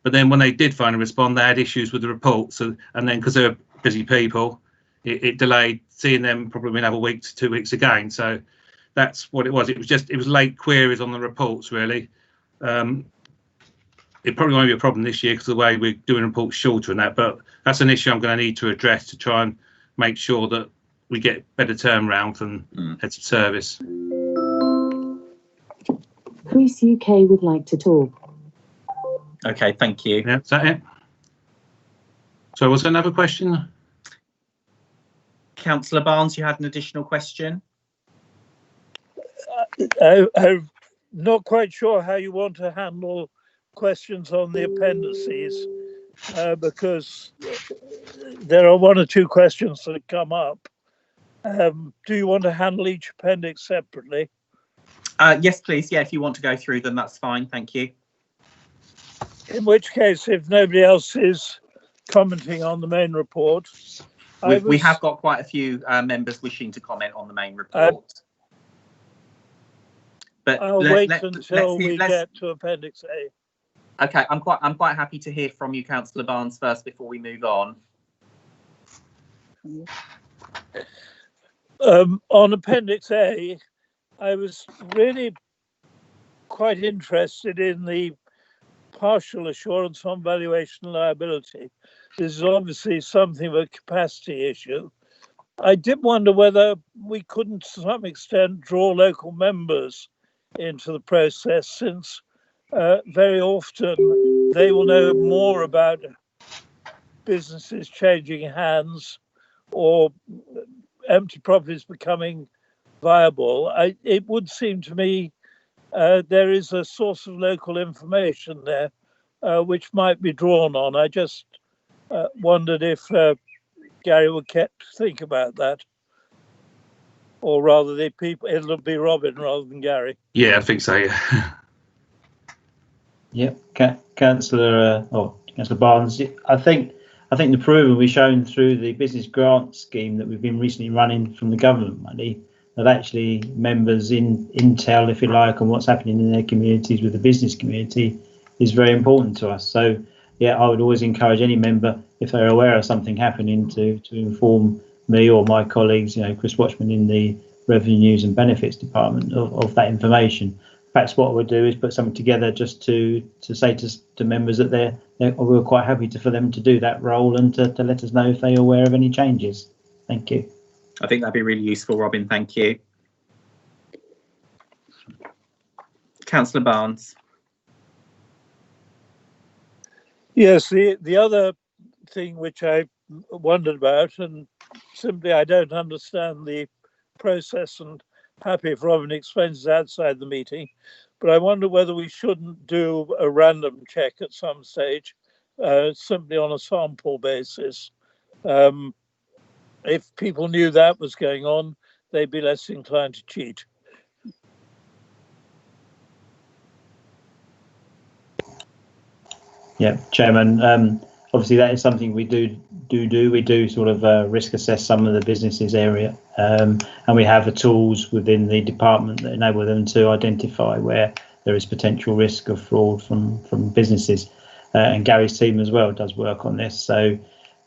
But then when they did finally respond, they had issues with the report. So, and then because they were busy people, it delayed seeing them probably another week to 2 weeks again. So that's what it was. It was late queries on the reports, really. It probably won't be a problem this year because of the way we're doing reports shorter and that. But that's an issue I'm going to need to address to try and make sure that we get better turnaround from heads of service. Chris UK would like to talk. Okay, thank you. Yeah, is that it? So was there another question? Councillor Barnes, you had an additional question? I'm not quite sure how you want to handle questions on the appendices, because there are one or two questions that come up. Do you want to handle each appendix separately? Yes, please. Yeah, if you want to go through them, that's fine. Thank you. In which case, if nobody else is commenting on the main report, we have got quite a few members wishing to comment on the main report. But I'll wait until we get to Appendix A. Okay, I'm quite happy to hear from you, Councillor Barnes, first before we move on. On Appendix A, I was really quite interested in the partial assurance on valuation liability. This is obviously something of a capacity issue. I did wonder whether we couldn't, to some extent, draw local members into the process, since very often they will know more about businesses changing hands or empty properties becoming viable. It would seem to me there is a source of local information there which might be drawn on. I just wondered if Gary would think about that, or rather, the people. It'll be Robin rather than Gary. Yeah, I think so. Yeah. Yep, Councillor Barnes. I think the proven we've shown through the business grant scheme that we've been recently running from the government money, that actually members in intel, if you like, on what's happening in their communities with the business community is very important to us. So yeah, I would always encourage any member, if they're aware of something happening, to inform me or my colleagues, Chris Watchman in the Revenues and Benefits Department of that information. Perhaps what we'll do is put something together just to say to members that we're quite happy for them to do that role and to let us know if they're aware of any changes. Thank you. I think that'd be really useful, Robin. Thank you. Councillor Barnes. Yes, the other thing which I wondered about, and simply I don't understand the process, and happy if Robin explains it outside the meeting, but I wonder whether we shouldn't do a random check at some stage, simply on a sample basis. If people knew that was going on, they'd be less inclined to cheat. Yeah, Chairman. Obviously, that is something we do. We do sort of risk assess some of the businesses area, and we have the tools within the department that enable them to identify where there is potential risk of fraud from businesses. And Gary's team as well does work on this. So,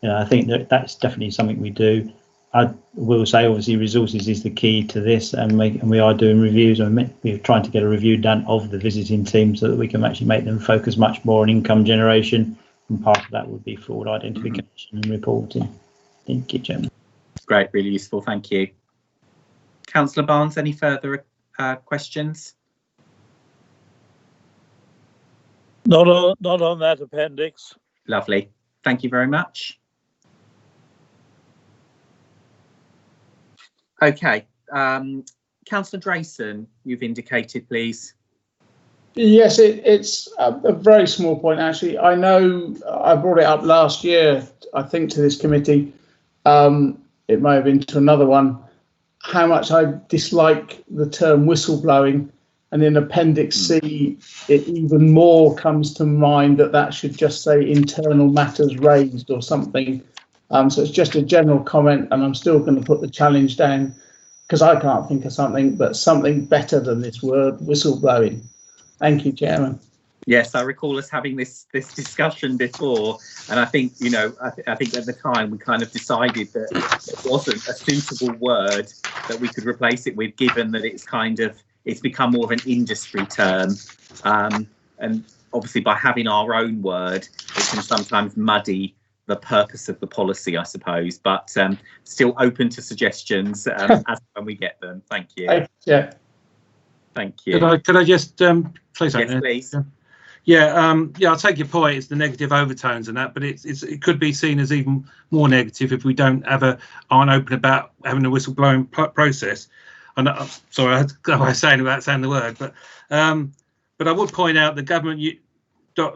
I think that's definitely something we do. I will say, obviously, resources is the key to this, and we are doing reviews. We're trying to get a review done of the visiting team so that we can actually make them focus much more on income generation, and part of that would be fraud identification and reporting. Thank you, Chairman. Great, really useful. Thank you. Councillor Barnes, any further questions? Not on that appendix. Lovely. Thank you very much. Okay, Councillor Drayson, you've indicated, please. Yes, it's a very small point, actually. I know I brought it up last year, I think, to this committee. It may have been to another one, how much I dislike the term whistleblowing. And in Appendix C, it even more comes to mind that should just say internal matters raised or something. So it's just a general comment, and I'm still going to put the challenge down because I can't think of something, but something better than this word whistleblowing. Thank you, Chairman. Yes, I recall us having this discussion before, and I think, I think at the time we kind of decided that it wasn't a suitable word that we could replace it with, given that it's become more of an industry term, and obviously by having our own word, it can sometimes muddy the purpose of the policy, I suppose, but still open to suggestions as when we get them. Thank you. Yeah. Thank you. Could I just say something? Yes, please. Yeah, I'll take your point. It's the negative overtones and that, but it could be seen as even more negative if we aren't open about having a whistleblowing process. And sorry, I was saying without saying the word, but I would point out that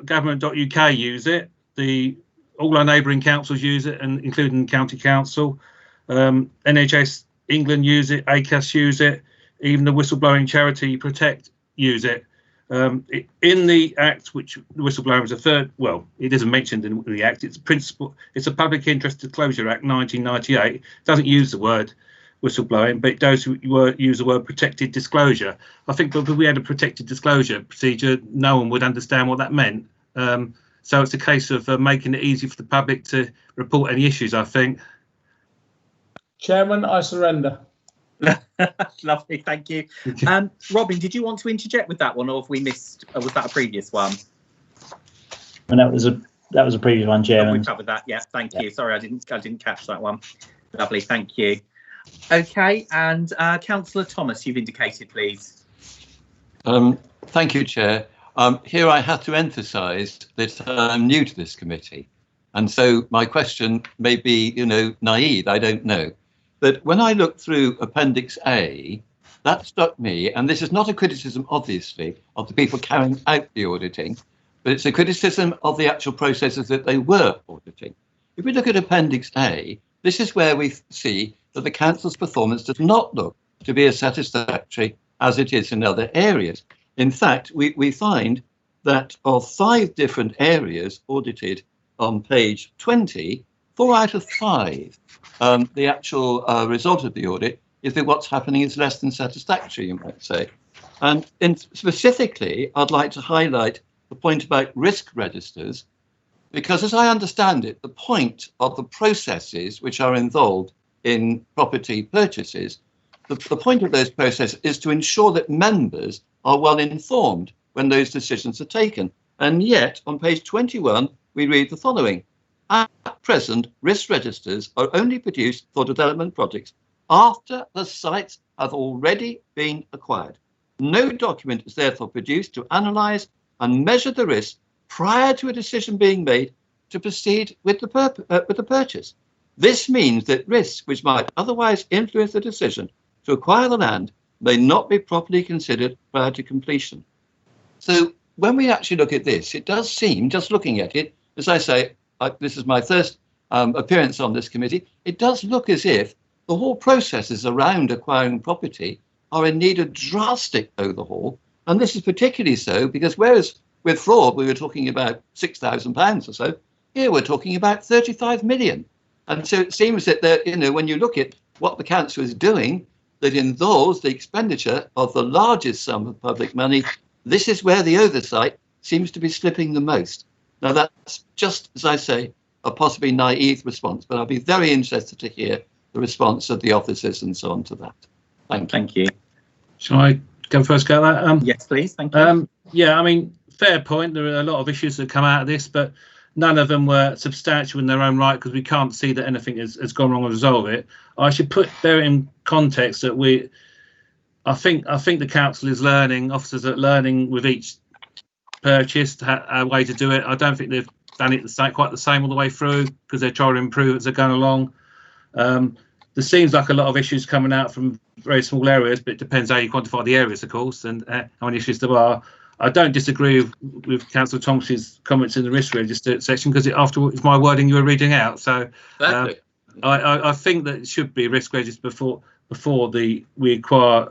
government.uk use it. All our neighbouring councils use it, and including County Council. NHS England use it. ACAS use it. Even the whistleblowing charity Protect use it. In the Act, which the whistleblower is a third, well, it isn't mentioned in the Act. It's a Public Interest Disclosure Act 1998. It doesn't use the word whistleblowing, but it does use the word protected disclosure. I think if we had a protected disclosure procedure, no one would understand what that meant. So it's a case of making it easy for the public to report any issues, I think. Chairman, I surrender. Lovely, thank you. Robin, did you want to interject with that one, or have we missed? Was that a previous one? And that was a previous one, Chairman. Oh, we covered that. Yeah, thank you. Sorry, I didn't catch that one. Lovely, thank you. Okay, and Councillor Thomas, you've indicated, please. Thank you, Chair. Here I have to emphasise that I'm new to this committee, and so my question may be, naive. I don't know. But when I looked through Appendix A, that struck me, and this is not a criticism, obviously, of the people carrying out the auditing, but it's a criticism of the actual processes that they were auditing. If we look at Appendix A, this is where we see that the council's performance does not look to be as satisfactory as it is in other areas. In fact, we find that of 5 different areas audited on page 20, 4 out of 5, the actual result of the audit is that what's happening is less than satisfactory, you might say. And specifically, I'd like to highlight the point about risk registers, because as I understand it, the point of the processes which are involved in property purchases, the point of those processes is to ensure that members are well informed when those decisions are taken. And yet, on page 21, we read the following. At present, risk registers are only produced for development projects after the sites have already been acquired. No document is therefore produced to analyse and measure the risk prior to a decision being made to proceed with the purchase. This means that risks which might otherwise influence the decision to acquire the land may not be properly considered prior to completion. So when we actually look at this, it does seem, just looking at it, as I say, this is my first appearance on this committee, it does look as if the whole processes around acquiring property are in need of drastic overhaul. And this is particularly so because whereas with fraud we were talking about £6,000 or so, here we're talking about 35 million. And so it seems that there, when you look at what the council is doing, that involves the expenditure of the largest sum of public money, this is where the oversight seems to be slipping the most. Now, that's just, as I say, a possibly naive response, but I'll be very interested to hear the response of the officers and so on to that. Thank you. Shall I go first, go at that? Yes, please. Thank you. Yeah, I mean, fair point. There are a lot of issues that come out of this, but none of them were substantial in their own right because we can't see that anything has gone wrong or resolve it. I should bear in context that I think the council is learning, officers are learning with each purchase a way to do it. I don't think they've done it quite the same all the way through because they're trying to improve as they're going along. There seems like a lot of issues coming out from very small areas, but it depends how you quantify the areas, of course, and how many issues there are. I don't disagree with Councillor Thomas's comments in the risk register section because it's my wording you were reading out. So I think that it should be risk register before we acquire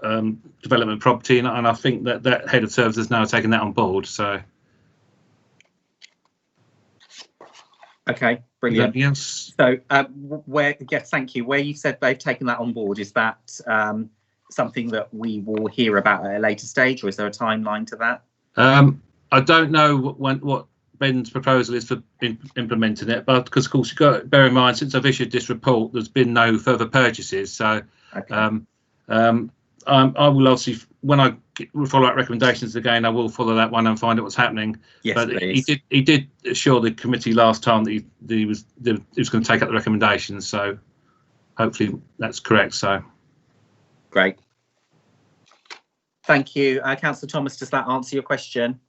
development property, and I think that head of service has now taken that on board. So, okay, brilliant. Yes. So, thank you. Where you said they've taken that on board, is that something that we will hear about at a later stage, or is there a timeline to that? I don't know what Ben's proposal is for implementing it, but because of course you've got to bear in mind since I've issued this report, there's been no further purchases. So, okay. I will obviously, when I follow up recommendations again, I will follow that one and find out what's happening. Yes, but please. he did assure the committee last time that he was going to take up the recommendations. So hopefully that's correct. So great. Thank you, Councillor Thomas. Does that answer your question?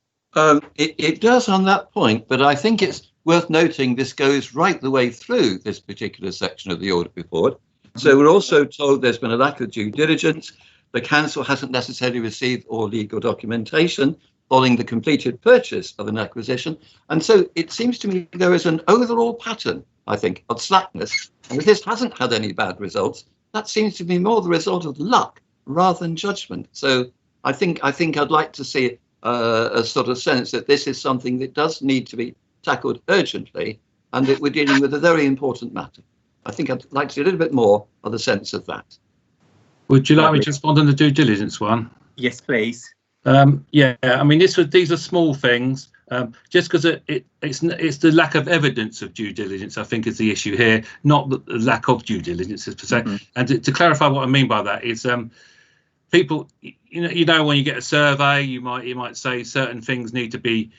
It does on that point, but I think it's worth noting this goes right the way through this particular section of the audit report. So we're also told there's been a lack of due diligence. The council hasn't necessarily received all legal documentation following the completed purchase of an acquisition. And so it seems to me there is an overall pattern, I think, of slackness. And if this hasn't had any bad results, that seems to be more the result of luck rather than judgment. So I think I'd like to see a sort of sense that this is something that does need to be tackled urgently and that we're dealing with a very important matter. I think I'd like to see a little bit more of the sense of that. Would you like me to respond on the due diligence one? Yes, please. Yeah, I mean, these are small things. Just because it's the lack of evidence of due diligence, I think, is the issue here, not the lack of due diligence per se. Mm-hmm. And to clarify what I mean by that is, people, you know, when you get a survey, you might say certain things need to be,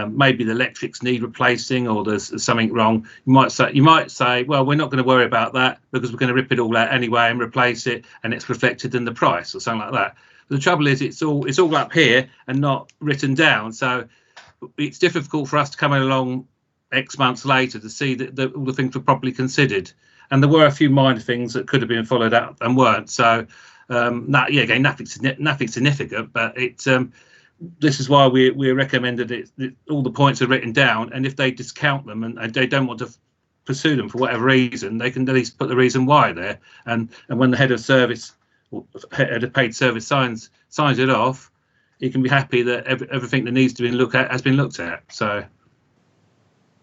maybe the electrics need replacing, or there's something wrong. You might say, well, we're not going to worry about that because we're going to rip it all out anyway and replace it, and it's reflected in the price or something like that. But the trouble is, it's all up here and not written down. So it's difficult for us to come along X months later to see that all the things were properly considered. And there were a few minor things that could have been followed up and weren't. So, again, nothing significant, but this is why we recommended it. All the points are written down, and if they discount them and they don't want to pursue them for whatever reason, they can at least put the reason why there. And when the head of service, or head of paid service signs it off, you can be happy that everything that needs to be looked at has been looked at. So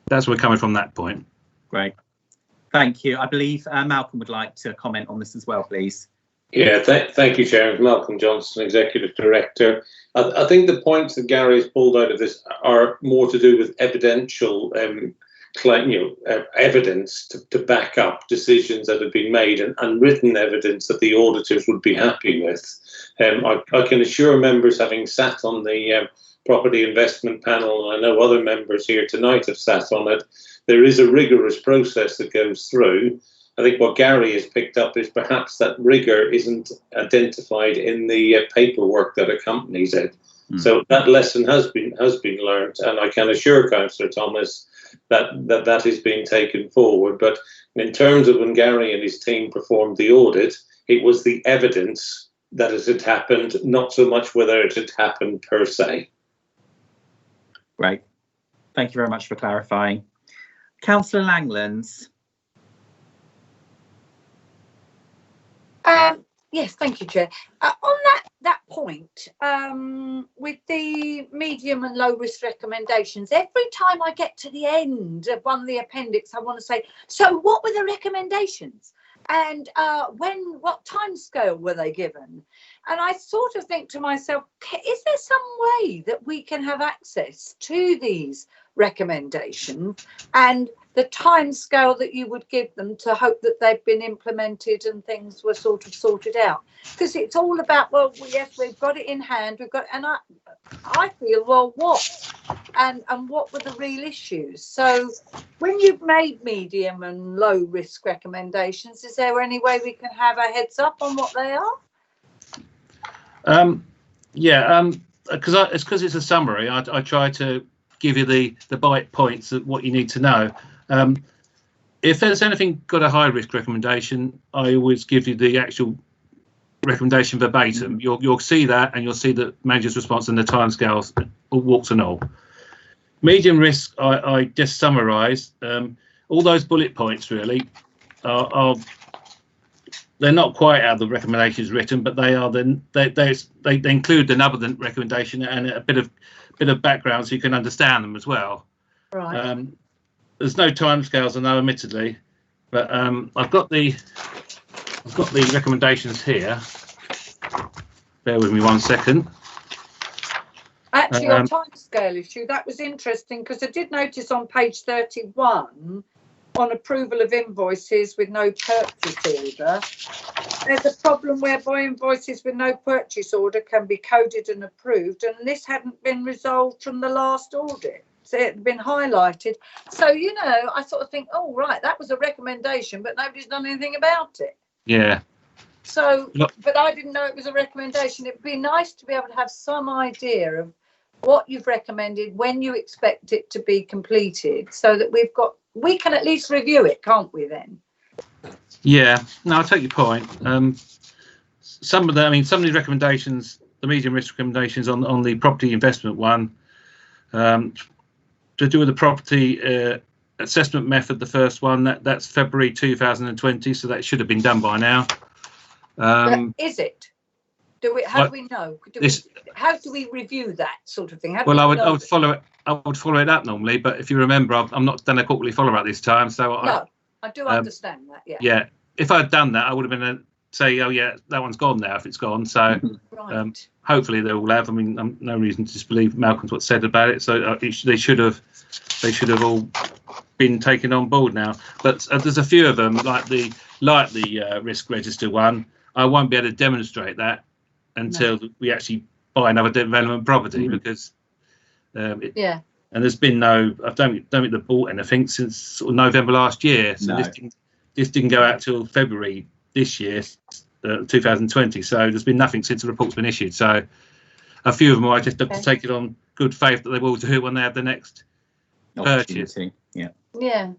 that's where we're coming from that point. Great, thank you. I believe Malcolm would like to comment on this as well, please. Yeah, thank you, Chair. Malcolm Johnson, Executive Director. I think the points that Gary has pulled out of this are more to do with evidential evidence to back up decisions that have been made, and written evidence that the auditors would be happy with. I can assure members, having sat on the property investment panel, and I know other members here tonight have sat on it, there is a rigorous process that goes through. I think what Gary has picked up is perhaps that rigour isn't identified in the paperwork that accompanies it. So that lesson has been learned, and I can assure Councillor Thomas that is being taken forward. But in terms of when Gary and his team performed the audit, it was the evidence that it had happened, not so much whether it had happened per se. Great. Thank you very much for clarifying. Councillor Langlands. Yes, thank you, Chair. On that point, with the medium and low risk recommendations, every time I get to the end of one of the appendix, I want to say, so what were the recommendations? And what timescale were they given? And I sort of think to myself, is there some way that we can have access to these recommendations and the timescale that you would give them to hope that they've been implemented and things were sort of sorted out? Because it's all about, well, yes, we've got it in hand, and I feel, well, what? And what were the real issues? So when you've made medium and low risk recommendations, is there any way we can have a heads up on what they are? Because it's a summary, I try to give you the bite points of what you need to know. If there's anything got a high risk recommendation, I always give you the actual recommendation verbatim. You'll see that, and you'll see the manager's response and the timescales, warts and all. Medium risk, I just summarised. All those bullet points really are they're not quite how the recommendations written, but they are they include another recommendation and a bit of background so you can understand them as well. Right. There's no timescales, I know, admittedly, but I've got the recommendations here. Bear with me 1 second. Actually, on timescale issue, that was interesting because I did notice on page 31, on approval of invoices with no purchase order, there's a problem whereby invoices with no purchase order can be coded and approved, and this hadn't been resolved from the last audit. So it had been highlighted. So, you know, I sort of think, oh, right, that was a recommendation, but nobody's done anything about it. Yeah. So, but I didn't know it was a recommendation. It'd be nice to be able to have some idea of what you've recommended, when you expect it to be completed, so that we can at least review it, can't we then? Yeah, no, I'll take your point. Some of these recommendations, the medium risk recommendations on the property investment one, to do with the property assessment method, the first one, that's February 2020, so that should have been done by now. Is it? How do we know? How do we review that sort of thing? I would follow it. I would follow it up normally, but if you remember, I'm not done a quarterly follow up this time, so no, I do understand that. Yeah. Yeah, if I'd done that, I would have been say, oh yeah, that one's gone now if it's gone. So Right. hopefully they will have. I mean, no reason to disbelieve Malcolm's what said about it. So they should have all been taken on board now. But there's a few of them, like the risk register one. I won't be able to demonstrate that until we actually buy another development property because Yeah. and there's been no. I don't think they've bought anything since sort of November last year. So this didn't go out till February this year, 2020. So there's been nothing since the report's been issued. So a few of them I just have to take it on good faith that they will do it when they have the next purchase. Yeah. Yeah.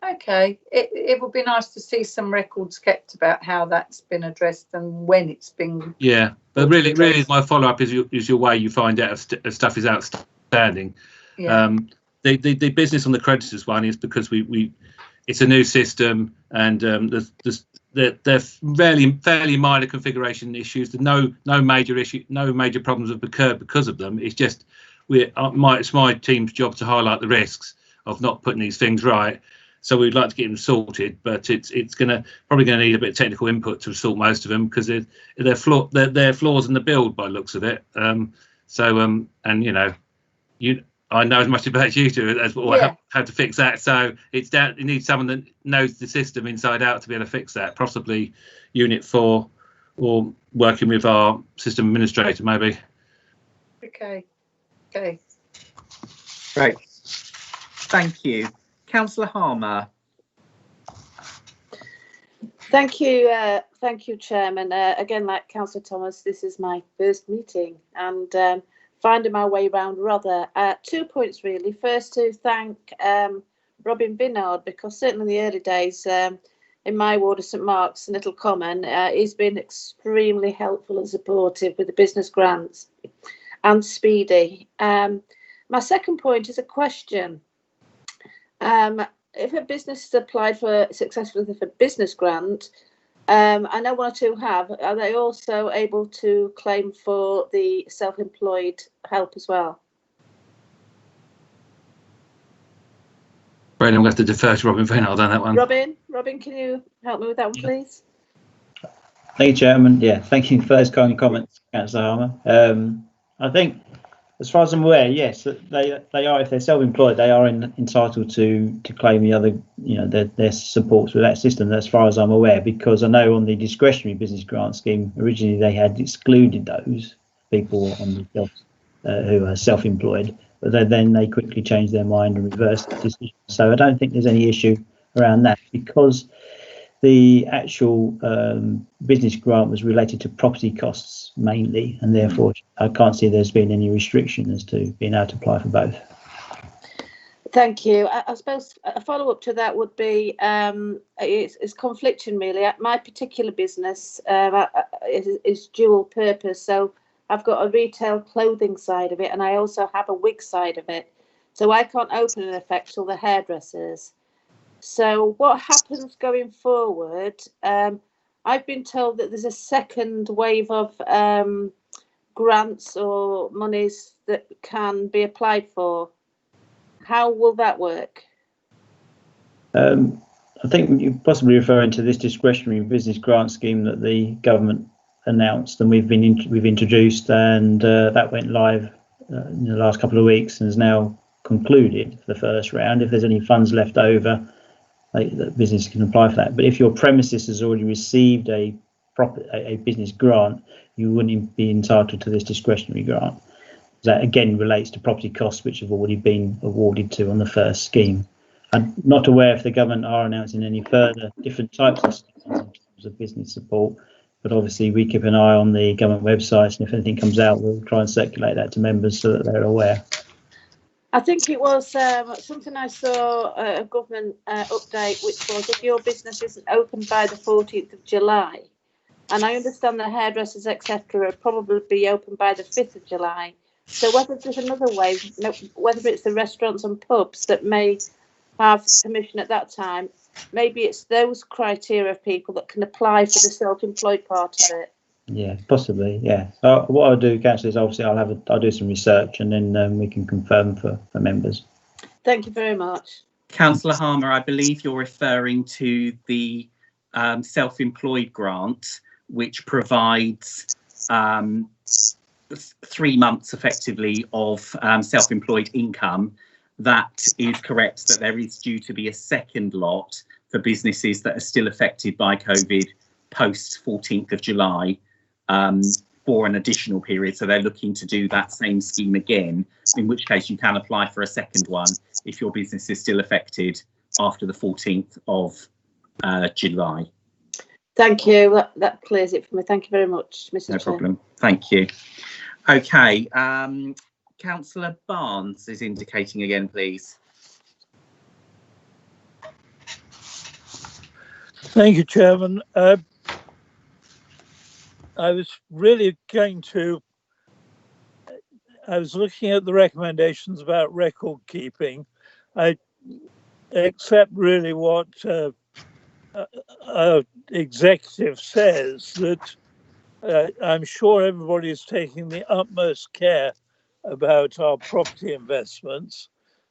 Okay. It would be nice to see some records kept about how that's been addressed and when it's been. Yeah, but really, my follow-up is your way you find out if stuff is outstanding. Yeah. The business on the creditors one is because it's a new system and they're fairly minor configuration issues. There's no major problems have occurred because of them. It's just it's my team's job to highlight the risks of not putting these things right. So we'd like to get them sorted, but it's probably going to need a bit of technical input to sort most of them because they're flaws in the build by the looks of it. And I know as much about you two as how to fix that. So it needs someone that knows the system inside out to be able to fix that. Possibly Unit 4 or working with our system administrator maybe. Okay. Great. Thank you. Councillor Harmer. Thank you, Chairman. Again, like Councillor Thomas, this is my first meeting and finding my way around rather. 2 points really. First, to thank Robin Binnard, because certainly in the early days in my ward of St Mark's, Little Common, he's been extremely helpful and supportive with the business grants and speedy. My second point is a question. If a business has applied successfully for a business grant, I know one or two have, are they also able to claim for the self-employed help as well? Brendan, I'm going to have to defer to Robin Binnard on that one. Robin, can you help me with that one, please? Thank you, Chairman. Yeah, thank you for those kind comments, Councillor Harmer. I think, as far as I'm aware, yes, they are. If they're self-employed, they are entitled to claim the other, their supports with that system. As far as I'm aware, because I know on the discretionary business grant scheme originally they had excluded those people on the who are self-employed, but then they quickly changed their mind and reversed the decision. So I don't think there's any issue around that because the actual business grant was related to property costs mainly, and therefore I can't see there's been any restriction as to being able to apply for both. Thank you. I suppose a follow-up to that would be it's conflicting really. My particular business is dual purpose, so I've got a retail clothing side of it and I also have a wig side of it. So I can't open in effect till the hairdressers. So what happens going forward? I've been told that there's a second wave of grants or monies that can be applied for. How will that work? I think you're possibly referring to this discretionary business grant scheme that the government announced and we've introduced, and that went live in the last couple of weeks and is now concluded for the first round. If there's any funds left over, the business can apply for that. But if your premises has already received a business grant, you wouldn't be entitled to this discretionary grant. That again relates to property costs which have already been awarded to on the first scheme. I'm not aware if the government are announcing any further different types of schemes in terms of business support, but obviously we keep an eye on the government websites, and if anything comes out, we'll try and circulate that to members so that they're aware. I think it was something I saw a government update, which was if your business isn't open by the 14th of July, and I understand that hairdressers, etc., will probably be open by the 5th of July. So whether there's another way, whether it's the restaurants and pubs that may have permission at that time, maybe it's those criteria of people that can apply for the self-employed part of it. Yeah, possibly. Yeah. What I'll do, Councillor, is obviously I'll do some research and then we can confirm for members. Thank you very much. Councillor Harmer, I believe you're referring to the self-employed grant, which provides 3 months effectively of self-employed income. That is correct, that there is due to be a second lot for businesses that are still affected by COVID post 14th of July for an additional period. So they're looking to do that same scheme again, in which case you can apply for a second one if your business is still affected after the 14th of July. Thank you. That clears it for me. Thank you very much, Mr. No Chair. problem. Thank you. Okay. Councillor Barnes is indicating again, please. Thank you, Chairman. I was looking at the recommendations about record keeping. I accept really what our executive says, that I'm sure everybody is taking the utmost care about our property investments,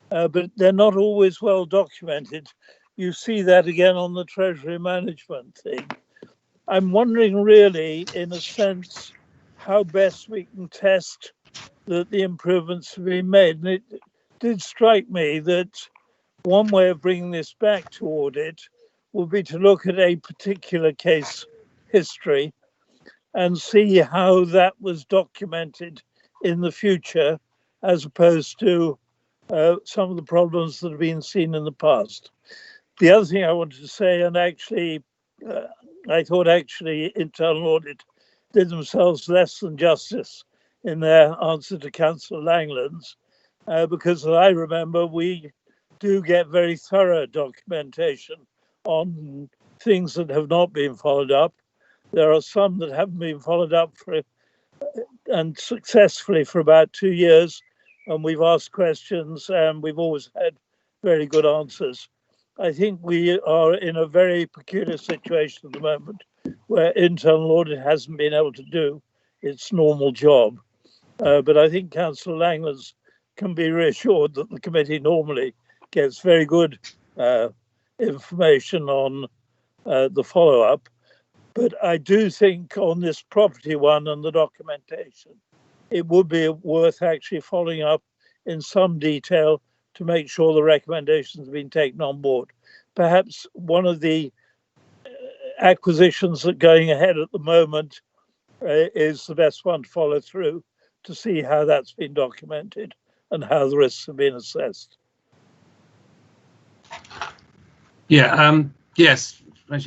but they're not always well documented. You see that again on the Treasury management thing. I'm wondering really, in a sense, how best we can test that the improvements have been made. And it did strike me that one way of bringing this back to audit would be to look at a particular case history and see how that was documented in the future, as opposed to some of the problems that have been seen in the past. The other thing I wanted to say, and actually, I thought actually internal audit did themselves less than justice in their answer to Councillor Langland's, because as I remember, we do get very thorough documentation on things that have not been followed up. There are some that haven't been followed up and successfully for about 2 years, and we've asked questions and we've always had very good answers. I think we are in a very peculiar situation at the moment where internal audit hasn't been able to do its normal job. But I think Councillor Langlands can be reassured that the committee normally gets very good information on the follow-up. But I do think on this property one and the documentation, it would be worth actually following up in some detail to make sure the recommendations have been taken on board. Perhaps one of the acquisitions that are going ahead at the moment is the best one to follow through to see how that's been documented and how the risks have been assessed. Yeah, yes,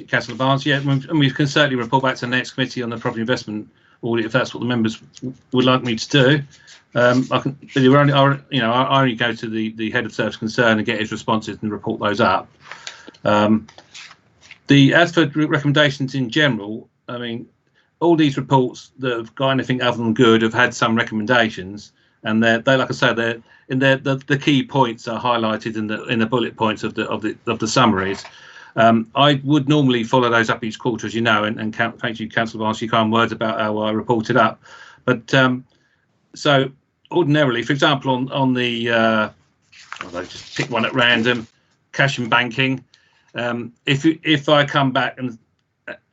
Councillor Barnes, yeah, and we can certainly report back to the next committee on the property investment audit if that's what the members would like me to do. I only go to the head of service concern and get his responses and report those up. As for recommendations in general, I mean, all these reports that have got anything other than good have had some recommendations, and they like I say, the key points are highlighted in the bullet points of the summaries. I would normally follow those up each quarter, as you know, and thank you, Councillor Barnes, for your kind words about how I reported up. But so ordinarily, for example, on the I'll just pick one at random, cash and banking. If I come back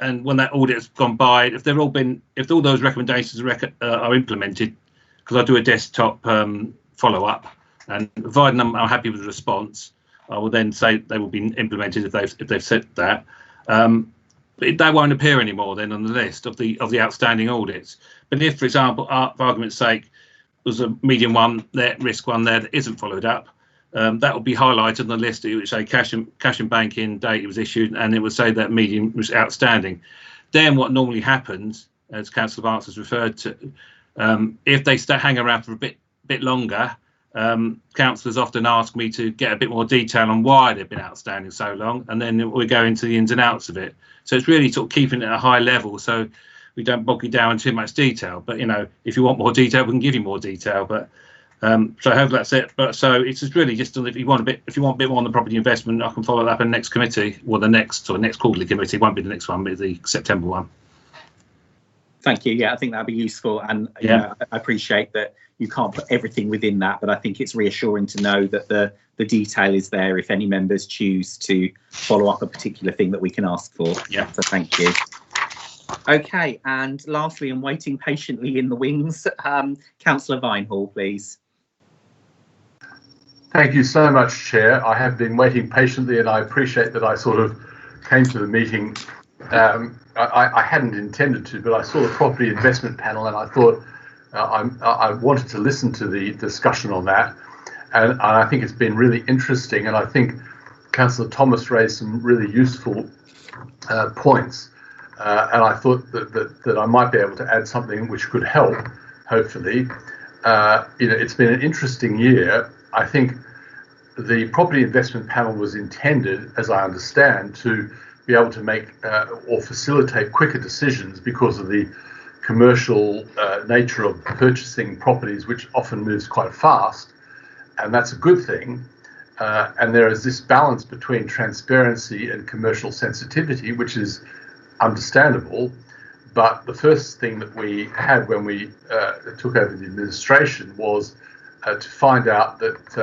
and when that audit has gone by, if all those recommendations are implemented, because I do a desktop follow-up, and providing I'm happy with the response, I will then say they will be implemented if they've said that. But they won't appear anymore then on the list of the outstanding audits. But if, for example, for argument's sake, there's a medium one there, risk one there that isn't followed up, that will be highlighted on the list. It would say cash and banking date it was issued, and it would say that medium was outstanding. Then what normally happens, as Councillor Barnes has referred to, if they hang around for a bit longer, councillors often ask me to get a bit more detail on why they've been outstanding so long, and then we go into the ins and outs of it. So it's really sort of keeping it at a high level so we don't bog you down in too much detail. But if you want more detail, we can give you more detail. But so I hope that's it. But so it's just really just if you want a bit more on the property investment, I can follow that up in the next committee, or the next quarterly committee. It won't be the next one, but the September one. Thank you. Yeah, I think that'd be useful, and you Yeah. know, I appreciate that you can't put everything within that, but I think it's reassuring to know that the detail is there if any members choose to follow up a particular thing that we can ask for. Yeah. So thank you. Okay, and lastly, and waiting patiently in the wings, Councillor Vinehall, please. Thank you so much, Chair. I have been waiting patiently, and I appreciate that I sort of came to the meeting. I hadn't intended to, but I saw the property investment panel, and I thought I wanted to listen to the discussion on that. And I think it's been really interesting, and I think Councillor Thomas raised some really useful points. And I thought that I might be able to add something which could help, hopefully. You know, it's been an interesting year. I think the property investment panel was intended, as I understand, to be able to make or facilitate quicker decisions because of the commercial nature of purchasing properties, which often moves quite fast, and that's a good thing. And there is this balance between transparency and commercial sensitivity, which is understandable. But the first thing that we had when we took over the administration was to find out that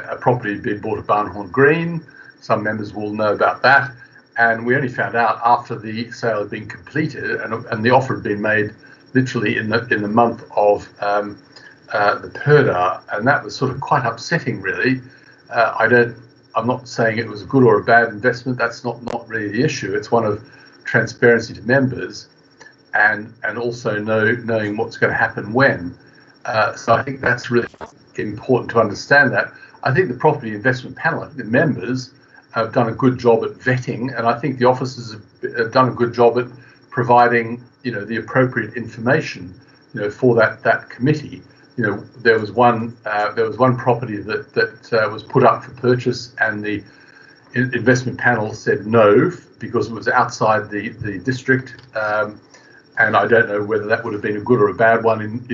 a property had been bought at Barnhorn Green. Some members will know about that. And we only found out after the sale had been completed, and the offer had been made literally in the month of the PERDA, and that was sort of quite upsetting, really. I'm not saying it was a good or a bad investment. That's not really the issue. It's one of transparency to members, and also knowing what's going to happen when. So I think that's really important to understand that. I think the property investment panel, I think the members have done a good job at vetting, and I think the officers have done a good job at providing, you know, the appropriate information, you know, for that committee. You know, there was one property that was put up for purchase, and the investment panel said no because it was outside the district, and I don't know whether that would have been a good or a bad one in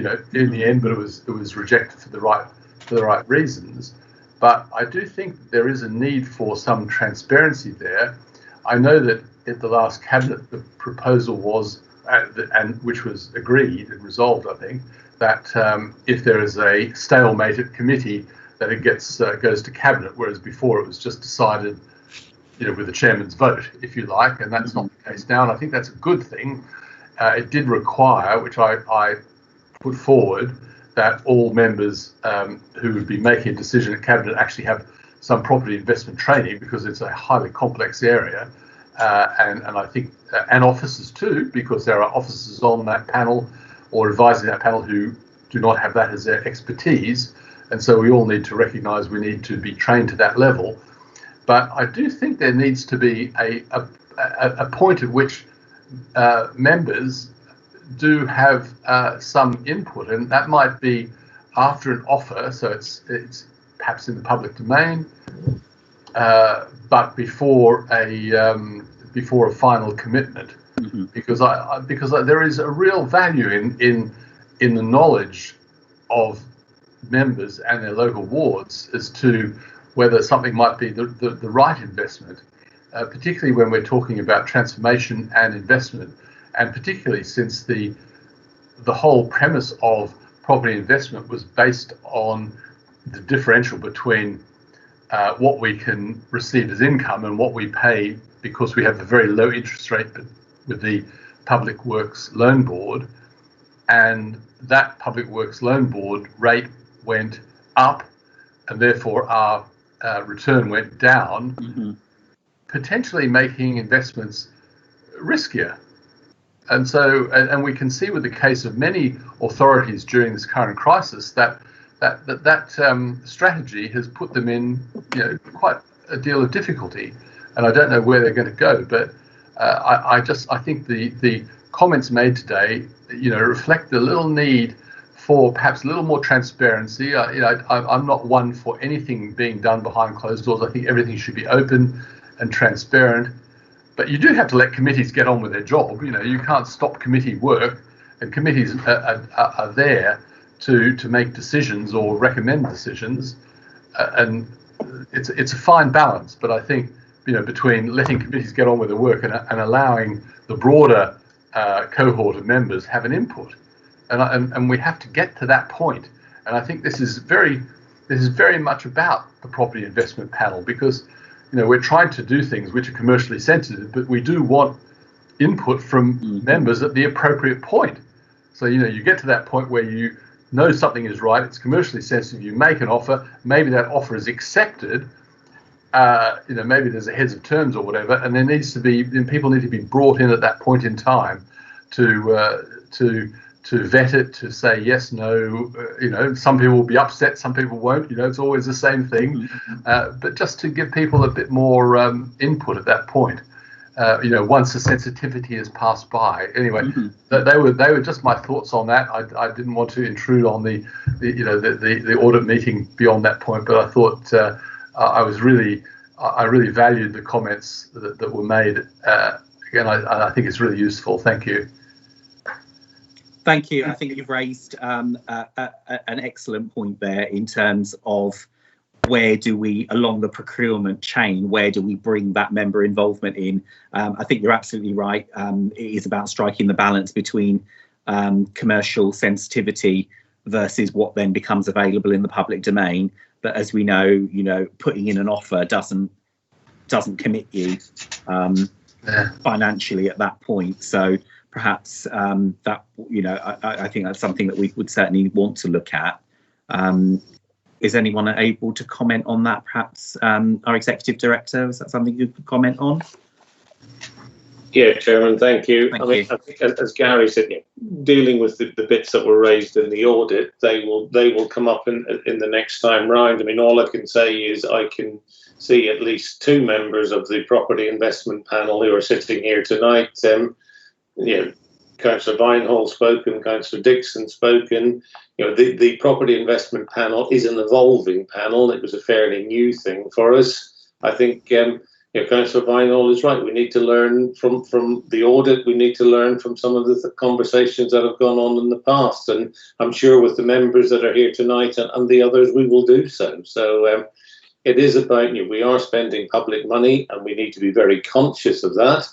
the end, but it was rejected for the right reasons. But I do think there is a need for some transparency there. I know that at the last cabinet, the proposal was, and which was agreed and resolved, I think, that if there is a stalemate at committee, that it goes to cabinet, whereas before it was just decided, you know, with the chairman's vote, if you like, and that's not the case now. And I think that's a good thing. It did require, which I put forward, that all members who would be making a decision at cabinet actually have some property investment training, because it's a highly complex area, and I think and officers too, because there are officers on that panel or advising that panel who do not have that as their expertise, and so we all need to recognise we need to be trained to that level. But I do think there needs to be a point at which members do have some input, and that might be after an offer, so it's perhaps in the public domain, but before a final commitment, because there is a real value in the knowledge of members and their local wards as to whether something might be the right investment, particularly when we're talking about transformation and investment. And particularly since the whole premise of property investment was based on the differential between what we can receive as income and what we pay, because we have a very low interest rate with the Public Works Loan Board, and that Public Works Loan Board rate went up, and therefore our return went down, potentially making investments riskier. And so, and we can see with the case of many authorities during this current crisis that strategy has put them in, you know, quite a deal of difficulty. And I don't know where they're going to go, but I think the comments made today, you know, reflect a little need for perhaps a little more transparency. You know, I'm not one for anything being done behind closed doors. I think everything should be open and transparent. But you do have to let committees get on with their job. You know, you can't stop committee work, and committees are there to make decisions or recommend decisions, and it's a fine balance. But I think, you know, between letting committees get on with their work and allowing the broader cohort of members have an input, and we have to get to that point. And I think this is very much about the property investment panel, because we're trying to do things which are commercially sensitive, but we do want input from members at the appropriate point. So you get to that point where you know something is right, it's commercially sensitive, you make an offer, maybe that offer is accepted, maybe there's a heads of terms or whatever, and then people need to be brought in at that point in time to vet it, to say yes, no. Some people will be upset, some people won't. It's always the same thing. But just to give people a bit more input at that point. Once the sensitivity has passed by. Anyway, they were just my thoughts on that. I didn't want to intrude on the audit meeting beyond that point, but I thought I really valued the comments that were made. Again, I think it's really useful. Thank you. Thank you. I think you've raised an excellent point there in terms of where do we, along the procurement chain, where do we bring that member involvement in? I think you're absolutely right. It is about striking the balance between commercial sensitivity versus what then becomes available in the public domain. But as we know, putting in an offer doesn't commit you financially at that point. So perhaps that, I think that's something that we would certainly want to look at. Is anyone able to comment on that? Perhaps our executive director, is that something you could comment on? Yeah, Chairman, thank you. I think as Gary said, dealing with the bits that were raised in the audit, they will come up in the next time round. All I can say is I can see at least two members of the property investment panel who are sitting here tonight. Councillor Vinehall spoken, Councillor Dixon spoken. The property investment panel is an evolving panel. It was a fairly new thing for us. I think Councillor Vinehall is right. We need to learn from the audit. We need to learn from some of the conversations that have gone on in the past. And I'm sure with the members that are here tonight and the others, we will do so. So it is about, we are spending public money and we need to be very conscious of that.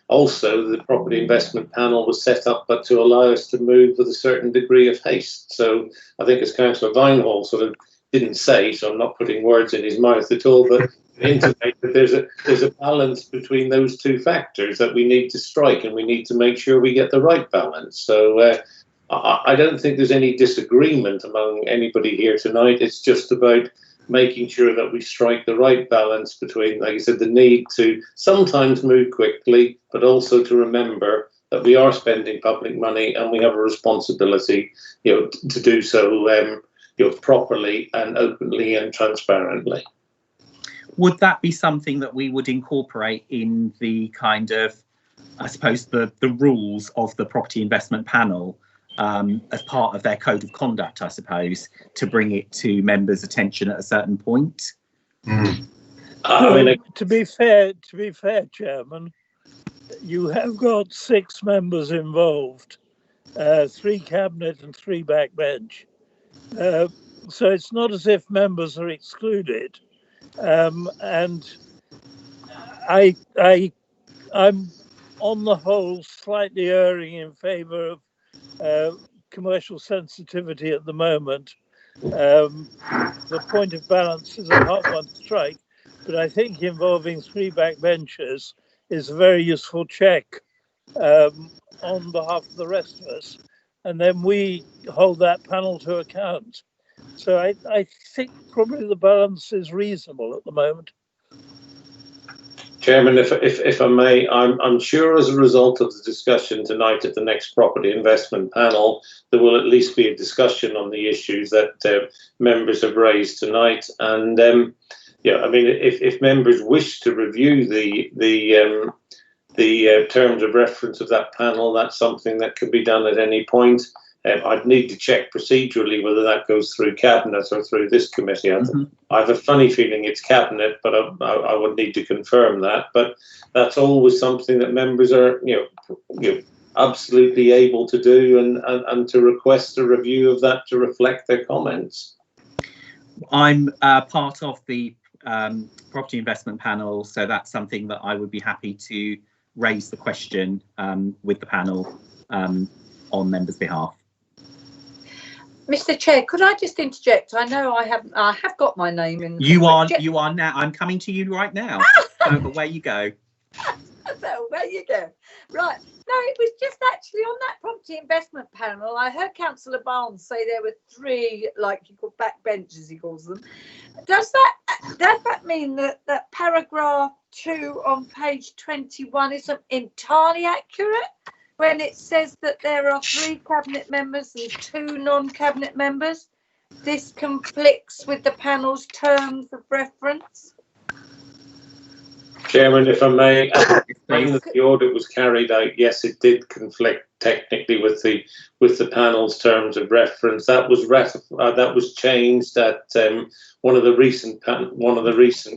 Also, the property investment panel was set up but to allow us to move with a certain degree of haste. So I think, as Councillor Vinehall sort of didn't say, so I'm not putting words in his mouth at all, but intimate that there's a balance between those two factors that we need to strike, and we need to make sure we get the right balance. So I don't think there's any disagreement among anybody here tonight. It's just about making sure that we strike the right balance between, like I said, the need to sometimes move quickly, but also to remember that we are spending public money and we have a responsibility, to do so, properly and openly and transparently. Would that be something that we would incorporate in the kind of, I suppose, the rules of the property investment panel? As part of their code of conduct, I suppose, to bring it to members' attention at a certain point. To be fair, Chairman, you have got 6 members involved, 3 cabinet and 3 backbench. So it's not as if members are excluded. And I'm on the whole slightly erring in favour of commercial sensitivity at the moment. The point of balance is a hard one to strike, but I think involving 3 backbenchers is a very useful check on behalf of the rest of us, and then we hold that panel to account. So I think probably the balance is reasonable at the moment. Chairman, if I may, I'm sure as a result of the discussion tonight at the next property investment panel, there will at least be a discussion on the issues that members have raised tonight. And if members wish to review the terms of reference of that panel, that's something that can be done at any point. I'd need to check procedurally whether that goes through Cabinet or through this committee. I have a funny feeling it's Cabinet, but I would need to confirm that. But that's always something that members are absolutely able to do, and to request a review of that to reflect their comments. I'm part of the property investment panel, so that's something that I would be happy to raise the question with the panel on members' behalf. Mr. Chair, could I just interject? I know I have got my name in. You are now. I'm coming to you right now. So away you go. So there you go. Right. No, it was just actually on that property investment panel. I heard Councillor Barnes say there were 3, like he called backbenchers, he calls them. Does that mean that paragraph 2 on page 21 isn't entirely accurate when it says that there are 3 cabinet members and 2 non-cabinet members? This conflicts with the panel's terms of reference. Chairman, if I may, when the audit was carried out, yes, it did conflict technically with the panel's terms of reference. That was changed at one of the recent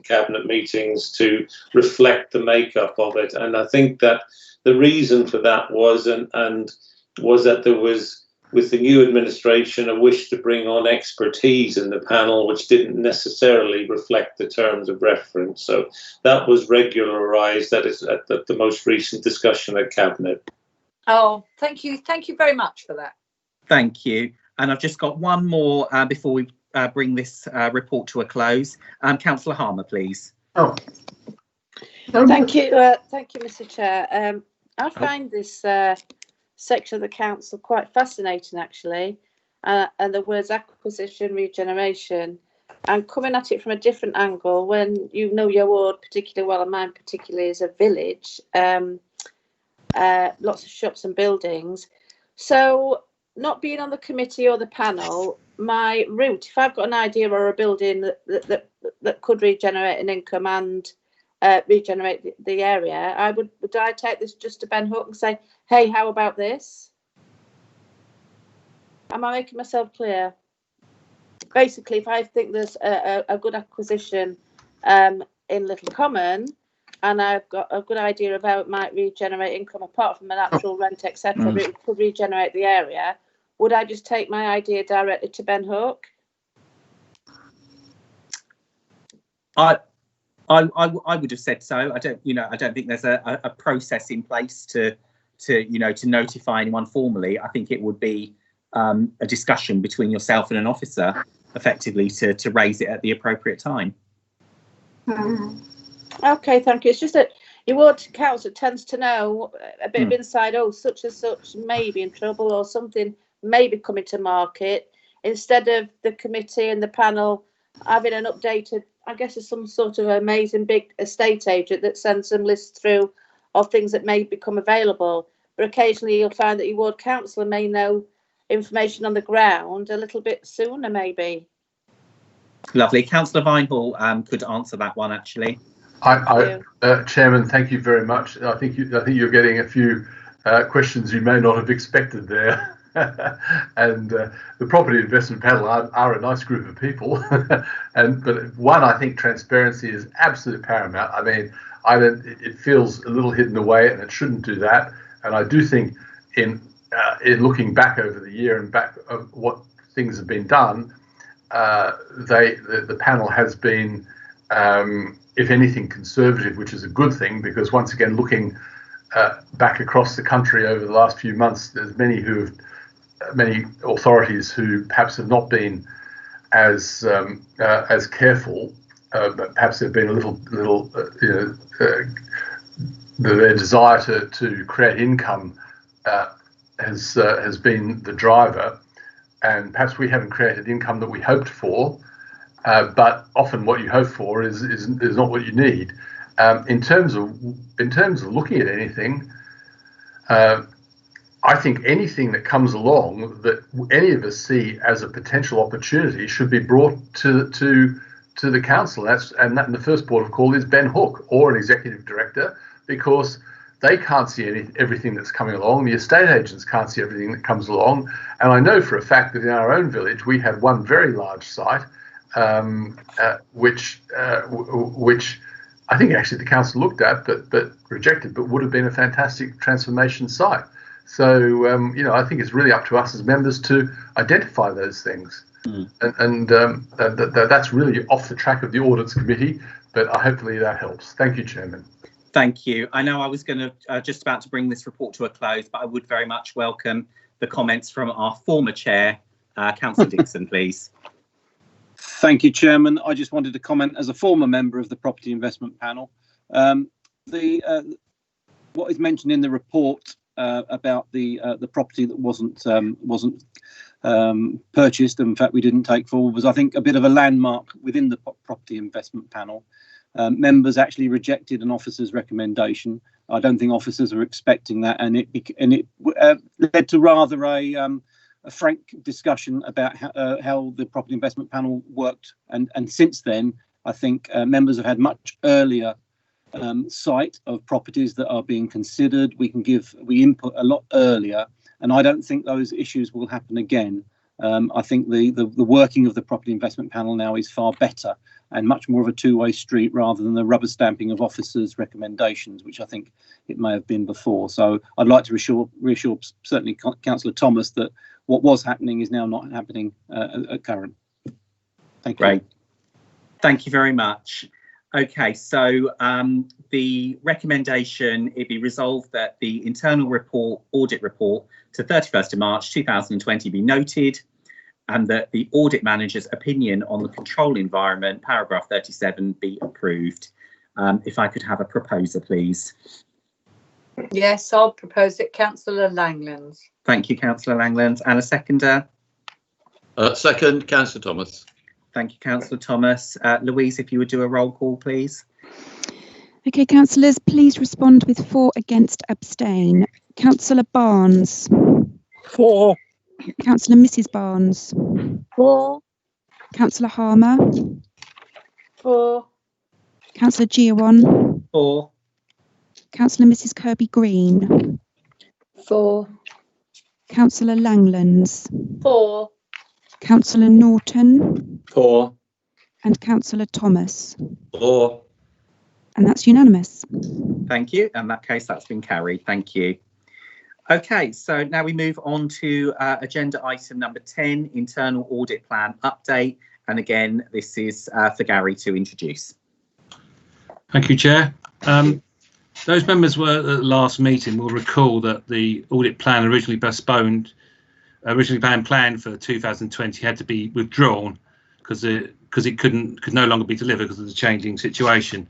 cabinet meetings to reflect the makeup of it. And I think that the reason for that was that there was, with the new administration, a wish to bring on expertise in the panel, which didn't necessarily reflect the terms of reference. So that was regularised. That is at the most recent discussion at Cabinet. Oh, thank you. Thank you very much for that. Thank you. And I've just got one more before we bring this report to a close. Councillor Harmer, please. Thank you, Mr. Chair. I find this section of the council quite fascinating, actually, and the words acquisition, regeneration, and coming at it from a different angle when you know your ward particularly well, and mine particularly is a village, lots of shops and buildings. So not being on the committee or the panel, my route, if I've got an idea or a building that could regenerate an income and regenerate the area, would I take this just to Ben Hook and say, hey, how about this? Am I making myself clear? Basically, if I think there's a good acquisition in Little Common, and I've got a good idea of how it might regenerate income apart from an actual rent, etc., but it could regenerate the area, would I just take my idea directly to Ben Hook? I would have said so. I don't think there's a process in place to notify anyone formally. I think it would be a discussion between yourself and an officer, effectively, to raise it at the appropriate time. Okay, thank you. It's just that your ward council tends to know a bit of inside, such and such may be in trouble or something may be coming to market, instead of the committee and the panel having an updated, I guess it's some sort of amazing big estate agent that sends some lists through of things that may become available. But occasionally you'll find that your ward councillor may know information on the ground a little bit sooner, maybe. Lovely. Councillor Vinehall could answer that one, actually. Chairman, thank you very much. I think you're getting a few questions you may not have expected there. And the property investment panel are a nice group of people, but one, I think transparency is absolute paramount. I mean, it feels a little hidden away, and it shouldn't do that. And I do think in looking back over the year and back of what things have been done, the panel has been, if anything, conservative, which is a good thing, because once again, looking back across the country over the last few months, there's many authorities who perhaps have not been as careful, but perhaps they've been a little their desire to create income has been the driver, and perhaps we haven't created income that we hoped for. But often what you hope for is not what you need. In terms of looking at anything, I think anything that comes along that any of us see as a potential opportunity should be brought to the council. And the first port of call is Ben Hook or an executive director, because they can't see everything that's coming along. The estate agents can't see everything that comes along. And I know for a fact that in our own village we had one very large site, which I think actually the council looked at but rejected, but would have been a fantastic transformation site. So I think it's really up to us as members to identify those things, and that's really off the track of the audits committee. But hopefully that helps. Thank you, Chairman. Thank you. I know I was going to just about to bring this report to a close, but I would very much welcome the comments from our former chair, Councillor Dixon, please. Thank you, Chairman. I just wanted to comment as a former member of the Property Investment Panel. What is mentioned in the report about the property that wasn't purchased, and in fact we didn't take forward, was I think a bit of a landmark within the Property Investment Panel. Members actually rejected an officer's recommendation. I don't think officers were expecting that, and it led to rather a frank discussion about how the Property Investment Panel worked. And since then, I think members have had much earlier sight of properties that are being considered. We input a lot earlier, and I don't think those issues will happen again. I think the working of the Property Investment Panel now is far better and much more of a two-way street rather than the rubber stamping of officers' recommendations, which I think it may have been before. So I'd like to reassure certainly Councillor Thomas that what was happening is now not happening at current. Thank you. Great. Thank you very much. Okay, so the recommendation, it be resolved that the internal audit report to 31st of March 2020 be noted, and that the audit manager's opinion on the control environment, paragraph 37, be approved. If I could have a proposer, please. Yes, I'll propose it, Councillor Langlands. Thank you, Councillor Langlands. And a seconder? Second, Councillor Thomas. Thank you, Councillor Thomas. Louise, if you would do a roll call, please. Okay, councillors, please respond with 4 against, abstain. Councillor Barnes. 4. Councillor Mrs Barnes. 4. Councillor Harmer. 4. Councillor Giawan. 4. Councillor Mrs Kirby Green. 4. Councillor Langlands. 4. Councillor Norton. 4. And Councillor Thomas. 4. And that's unanimous. Thank you. In that case, that's been carried. Thank you. Okay, so now we move on to agenda item number 10, internal audit plan update. And again, this is for Gary to introduce. Thank you, Chair. Those members who were at the last meeting will recall that the audit plan originally planned for 2020 had to be withdrawn because it could no longer be delivered because of the changing situation.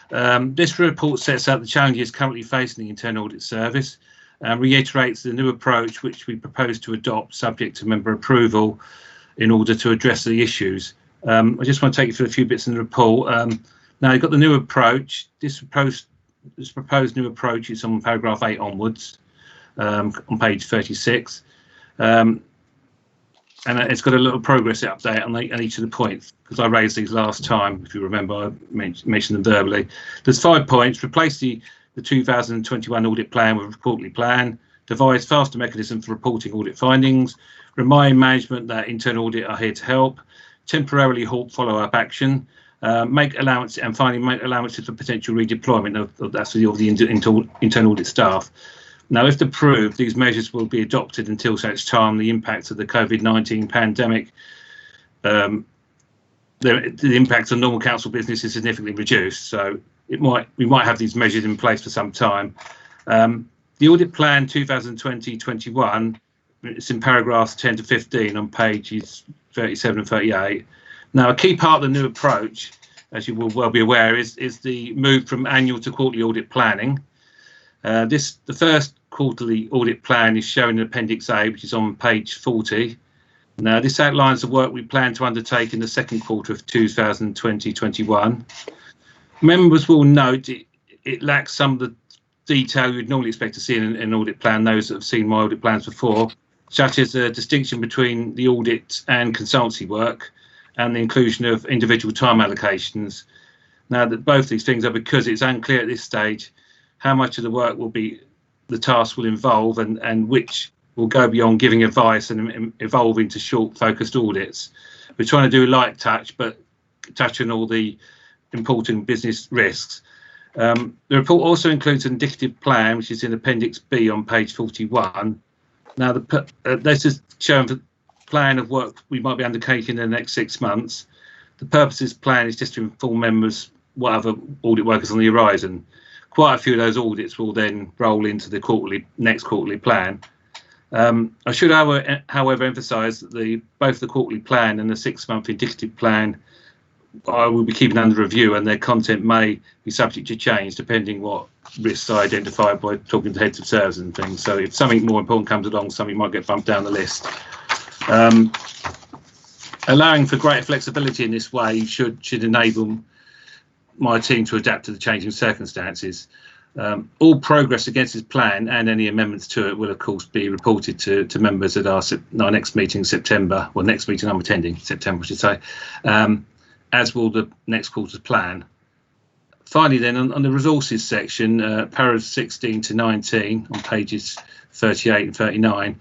This report sets out the challenges currently facing the Internal Audit Service and reiterates the new approach which we propose to adopt subject to member approval in order to address the issues. I just want to take you through a few bits in the report. Now you've got the new approach. This proposed new approach is on paragraph 8 onwards, on page 36. And it's got a little progress update on each of the points, because I raised these last time, if you remember, I mentioned them verbally. There's 5 points. Replace the 2021 audit plan with a quarterly plan, devise faster mechanism for reporting audit findings, remind management that internal audit are here to help, temporarily halt follow-up action, make allowance and finally make allowances for potential redeployment of the internal audit staff. Now, if approved, these measures will be adopted until such time the impacts of the COVID-19 pandemic, the impact on normal council business is significantly reduced. So we might have these measures in place for some time. The audit plan 2020-21, it's in paragraphs 10 to 15 on pages 37 and 38. Now, a key part of the new approach, as you will well be aware, is the move from annual to quarterly audit planning. The first quarterly audit plan is shown in Appendix A, which is on page 40. Now, this outlines the work we plan to undertake in the second quarter of 2020-21. Members will note it lacks some of the detail you'd normally expect to see in an audit plan, those that have seen my audit plans before, such as a distinction between the audit and consultancy work and the inclusion of individual time allocations. Now, that both these things are because it's unclear at this stage how much of the work the task will involve and which will go beyond giving advice and evolve into short focused audits. We're trying to do a light touch, but touch on all the important business risks. The report also includes an indicative plan, which is in Appendix B on page 41. Now, this is showing the plan of work we might be undertaking in the next 6 months. The purpose of this plan is just to inform members what other audit work is on the horizon. quite a few of those audits will then roll into the next quarterly plan. I should, however, emphasise that both the quarterly plan and the 6-month indicative plan I will be keeping under review, and their content may be subject to change depending what risks I identify by talking to heads of service and things. So if something more important comes along, something might get bumped down the list. Allowing for greater flexibility in this way should enable my team to adapt to the changing circumstances. All progress against this plan and any amendments to it will, of course, be reported to members at our next meeting in September, well, next meeting I'm attending, September, I should say, as will the next quarter's plan. Finally, then, on the resources section, paragraphs 16 to 19 on pages 38 and 39,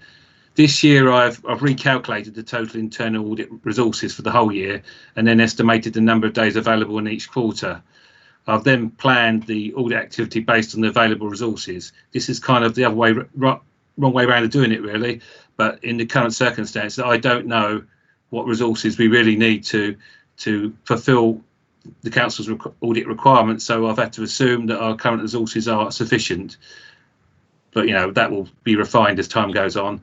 this year I've recalculated the total internal audit resources for the whole year and then estimated the number of days available in each quarter. I've then planned the audit activity based on the available resources. This is kind of the other way, wrong way around of doing it, really. But in the current circumstances, I don't know what resources we really need to fulfil the council's audit requirements. So I've had to assume that our current resources are sufficient. But, you know, that will be refined as time goes on.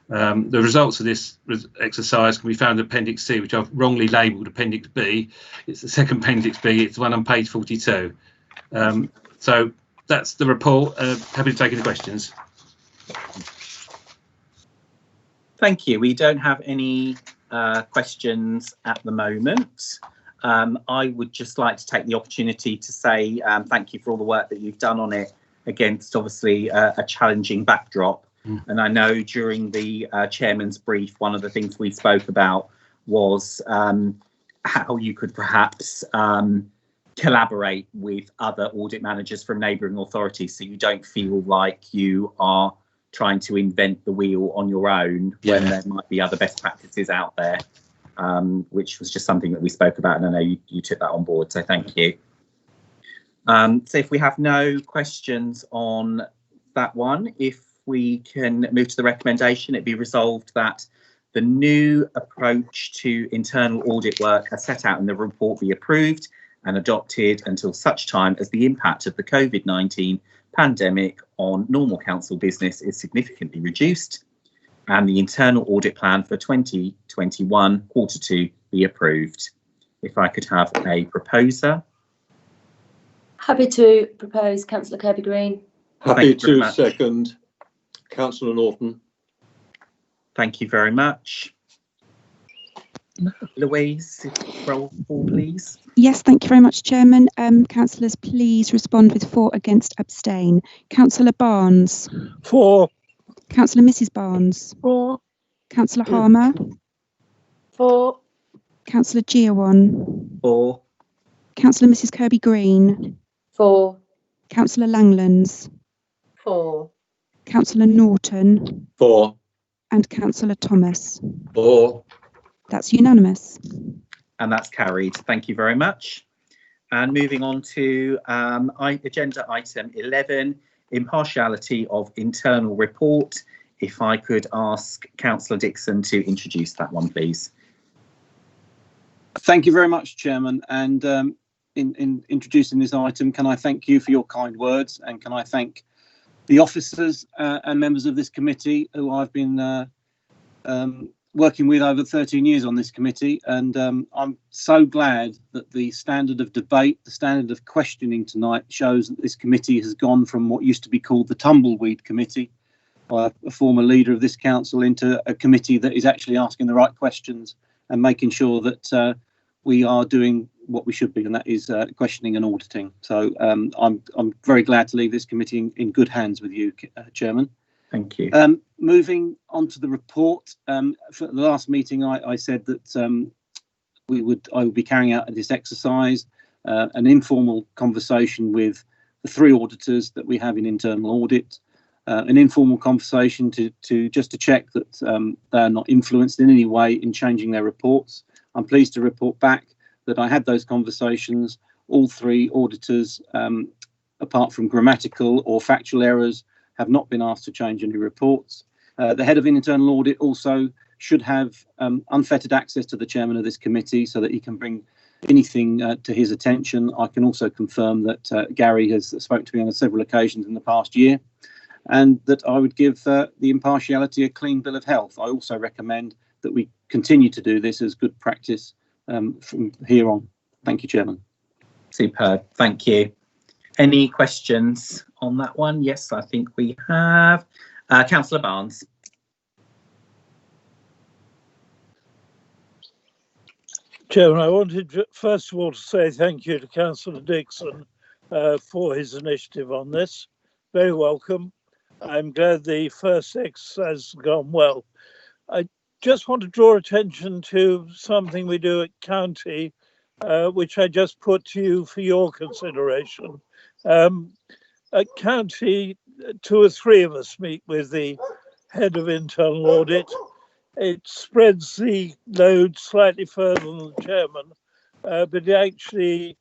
The results of this exercise can be found in Appendix C, which I've wrongly labelled Appendix B. It's the second Appendix B. It's the one on page 42. So that's the report. Happy to take any questions. Thank you. We don't have any questions at the moment. I would just like to take the opportunity to say thank you for all the work that you've done on it against, obviously, a challenging backdrop. And I know during the chairman's brief, one of the things we spoke about was how you could perhaps collaborate with other audit managers from neighbouring authorities, so you don't feel like you are trying to invent the wheel on your own when there might be other best practices out there, which was just something that we spoke about, and I know you took that on board, so thank you. So if we have no questions on that one, if we can move to the recommendation, it'd be resolved that the new approach to internal audit work as set out in the report be approved and adopted until such time as the impact of the COVID-19 pandemic on normal council business is significantly reduced, and the internal audit plan for 2021 Q2 be approved. If I could have a proposer. Happy to propose, Councillor Kirby-Green. Happy to second, Councillor Norton. Thank you very much. Louise, roll call, please. Yes, thank you very much, Chairman. Councillors, please respond with 4 against, abstain. Councillor Barnes. 4. Councillor Mrs Barnes. 4. Councillor Harmer. 4. Councillor Giawan. 4. Councillor Mrs Kirby-Green. 4. Councillor Langlands. 4. Councillor Norton. 4. And Councillor Thomas. 4. That's unanimous. And that's carried. Thank you very much. And moving on to agenda item 11, impartiality of internal report. If I could ask Councillor Dixon to introduce that one, please. Thank you very much, Chairman. And in introducing this item, can I thank you for your kind words, and can I thank the officers and members of this committee who I've been working with over 13 years on this committee, and I'm so glad that the standard of debate, the standard of questioning tonight shows that this committee has gone from what used to be called the Tumbleweed Committee by a former leader of this council into a committee that is actually asking the right questions and making sure that we are doing what we should be, and that is questioning and auditing. So I'm very glad to leave this committee in good hands with you, Chairman. Thank you. Moving on to the report, for the last meeting I said that I would be carrying out this exercise, an informal conversation with the 3 auditors that we have in internal audit, an informal conversation to check that they are not influenced in any way in changing their reports. I'm pleased to report back that I had those conversations. All 3 auditors, apart from grammatical or factual errors, have not been asked to change any reports. The head of internal audit also should have unfettered access to the chairman of this committee so that he can bring anything to his attention. I can also confirm that Gary has spoken to me on several occasions in the past year, and that I would give the impartiality a clean bill of health. I also recommend that we continue to do this as good practice from here on. Thank you, Chairman. Superb. Thank you. Any questions on that one? Yes, I think we have. Councillor Barnes. Chairman, I wanted first of all to say thank you to Councillor Dixon for his initiative on this. Very welcome. I'm glad the first exercise has gone well. I just want to draw attention to something we do at County, which I just put to you for your consideration. At County, 2 or 3 of us meet with the head of internal audit. It spreads the load slightly further than the chairman, but it actually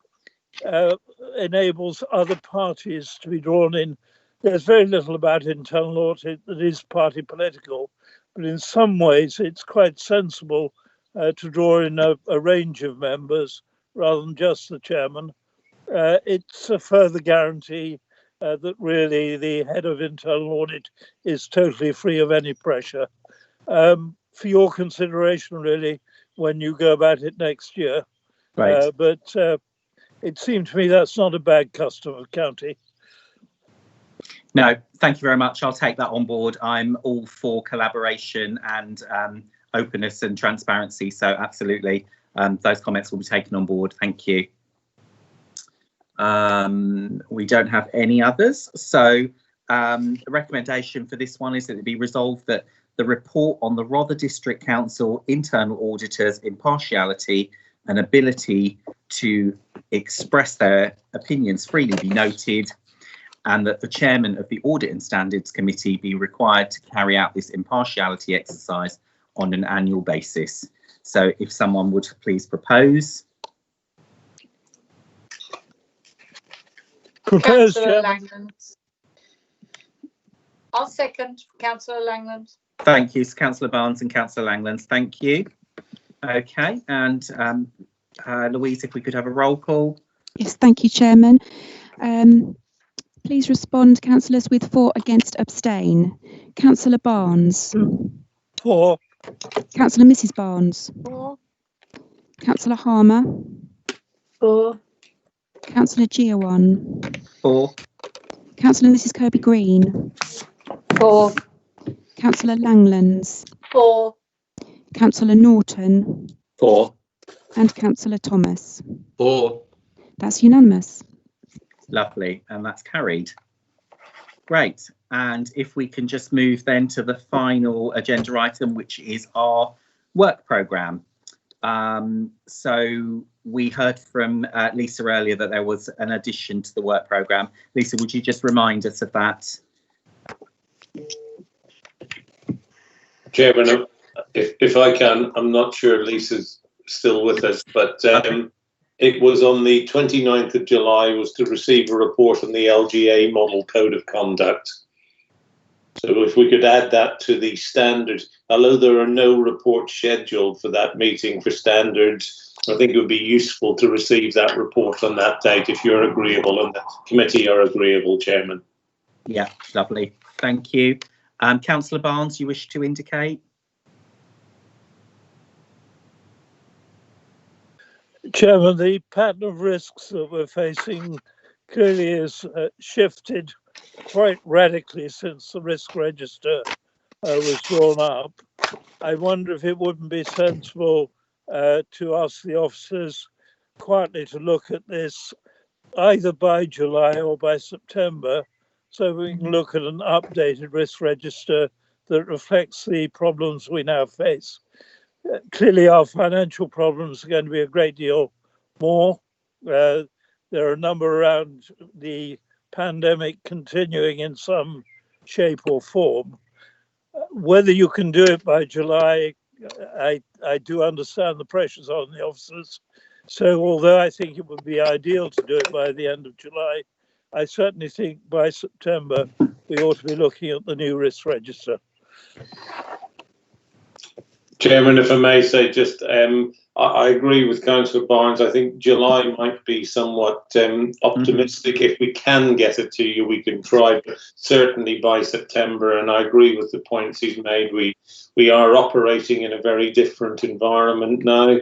enables other parties to be drawn in. There's very little about internal audit that is party political, but in some ways it's quite sensible to draw in a range of members rather than just the chairman. It's a further guarantee that really the head of internal audit is totally free of any pressure. For your consideration, really, when you go about it next year. Right. But it seemed to me that's not a bad custom of County. No, thank you very much. I'll take that on board. I'm all for collaboration and openness and transparency. So absolutely, those comments will be taken on board. Thank you. We don't have any others. So the recommendation for this one is that it be resolved that the report on the Rother District Council internal auditors' impartiality and ability to express their opinions freely be noted, and that the chairman of the Audit and Standards Committee be required to carry out this impartiality exercise on an annual basis. So if someone would please propose. Councillor Langland. I'll second Councillor Langland. Thank you, Councillor Barnes and Councillor Langland. Thank you. Okay, and Louise, if we could have a roll call. Yes, thank you, Chairman. Please respond, councillors, with 4 against, abstain. Councillor Barnes. 4. Councillor Mrs Barnes. 4. Councillor Harmer. 4. Councillor Giawan. 4. Councillor Mrs Kirby-Green. 4. Councillor Langlands. 4. Councillor Norton. 4. And Councillor Thomas. 4. That's unanimous. Lovely, and that's carried. Great, and if we can just move then to the final agenda item, which is our work programme. So we heard from Lisa earlier that there was an addition to the work programme. Lisa, would you just remind us of that? Chairman, if I can, I'm not sure Lisa's still with us, but it was on the 29th of July was to receive a report on the LGA Model Code of Conduct. So if we could add that to the standards, although there are no reports scheduled for that meeting for standards, I think it would be useful to receive that report on that date if you're agreeable and the committee are agreeable, Chairman. Yeah, lovely. Thank you. Councillor Barnes, you wish to indicate? Chairman, the pattern of risks that we're facing clearly has shifted quite radically since the risk register was drawn up. I wonder if it wouldn't be sensible to ask the officers quietly to look at this either by July or by September, so we can look at an updated risk register that reflects the problems we now face. Clearly, our financial problems are going to be a great deal more. There are a number around the pandemic continuing in some shape or form. Whether you can do it by July, I do understand the pressures on the officers. So although I think it would be ideal to do it by the end of July, I certainly think by September we ought to be looking at the new risk register. Chairman, if I may say, just I agree with Councillor Barnes. I think July might be somewhat optimistic. If we can get it to you, we can try, but certainly by September. And I agree with the points he's made. We are operating in a very different environment now.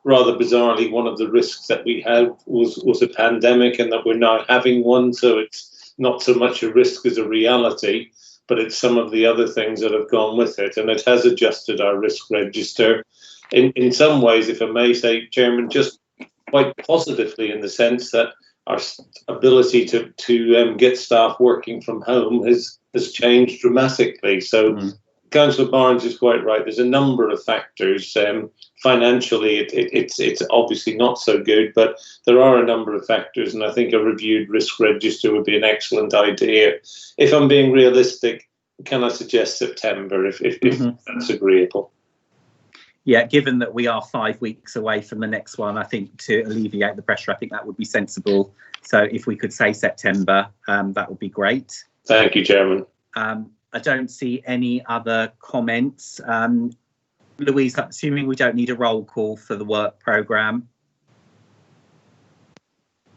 Rather bizarrely, one of the risks that we had was a pandemic, and that we're now having one. So it's not so much a risk as a reality, but it's some of the other things that have gone with it. And it has adjusted our risk register. In some ways, if I may say, Chairman, just quite positively, in the sense that our ability to get staff working from home has changed dramatically. So Councillor Barnes is quite right. There's a number of factors. Financially, it's obviously not so good, but there are a number of factors, and I think a reviewed risk register would be an excellent idea. If I'm being realistic, can I suggest September, if that's agreeable? Yeah, given that we are 5 weeks away from the next one, I think to alleviate the pressure, I think that would be sensible. So if we could say September, that would be great. Thank you, Chairman. I don't see any other comments. Louise, assuming we don't need a roll call for the work programme.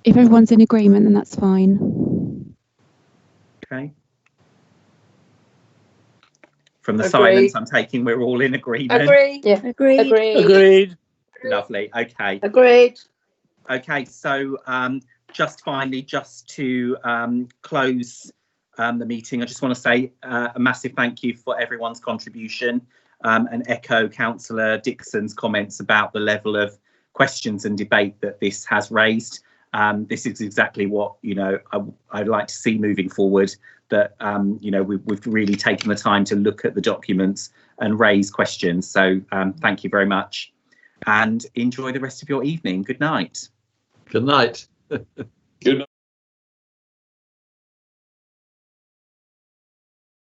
If everyone's in agreement, then that's fine. Okay. From the Agreed. silence I'm taking, we're all in agreement. Agreed. Yeah. Agreed. Agreed. Lovely. Okay. Agreed. Okay. So just finally, just to close the meeting, I just want to say a massive thank you for everyone's contribution, and echo Councillor Dixon's comments about the level of questions and debate that this has raised. This is exactly what I'd like to see moving forward. That we've really taken the time to look at the documents and raise questions. So thank you very much, and enjoy the rest of your evening. Good night. Good night. Good night.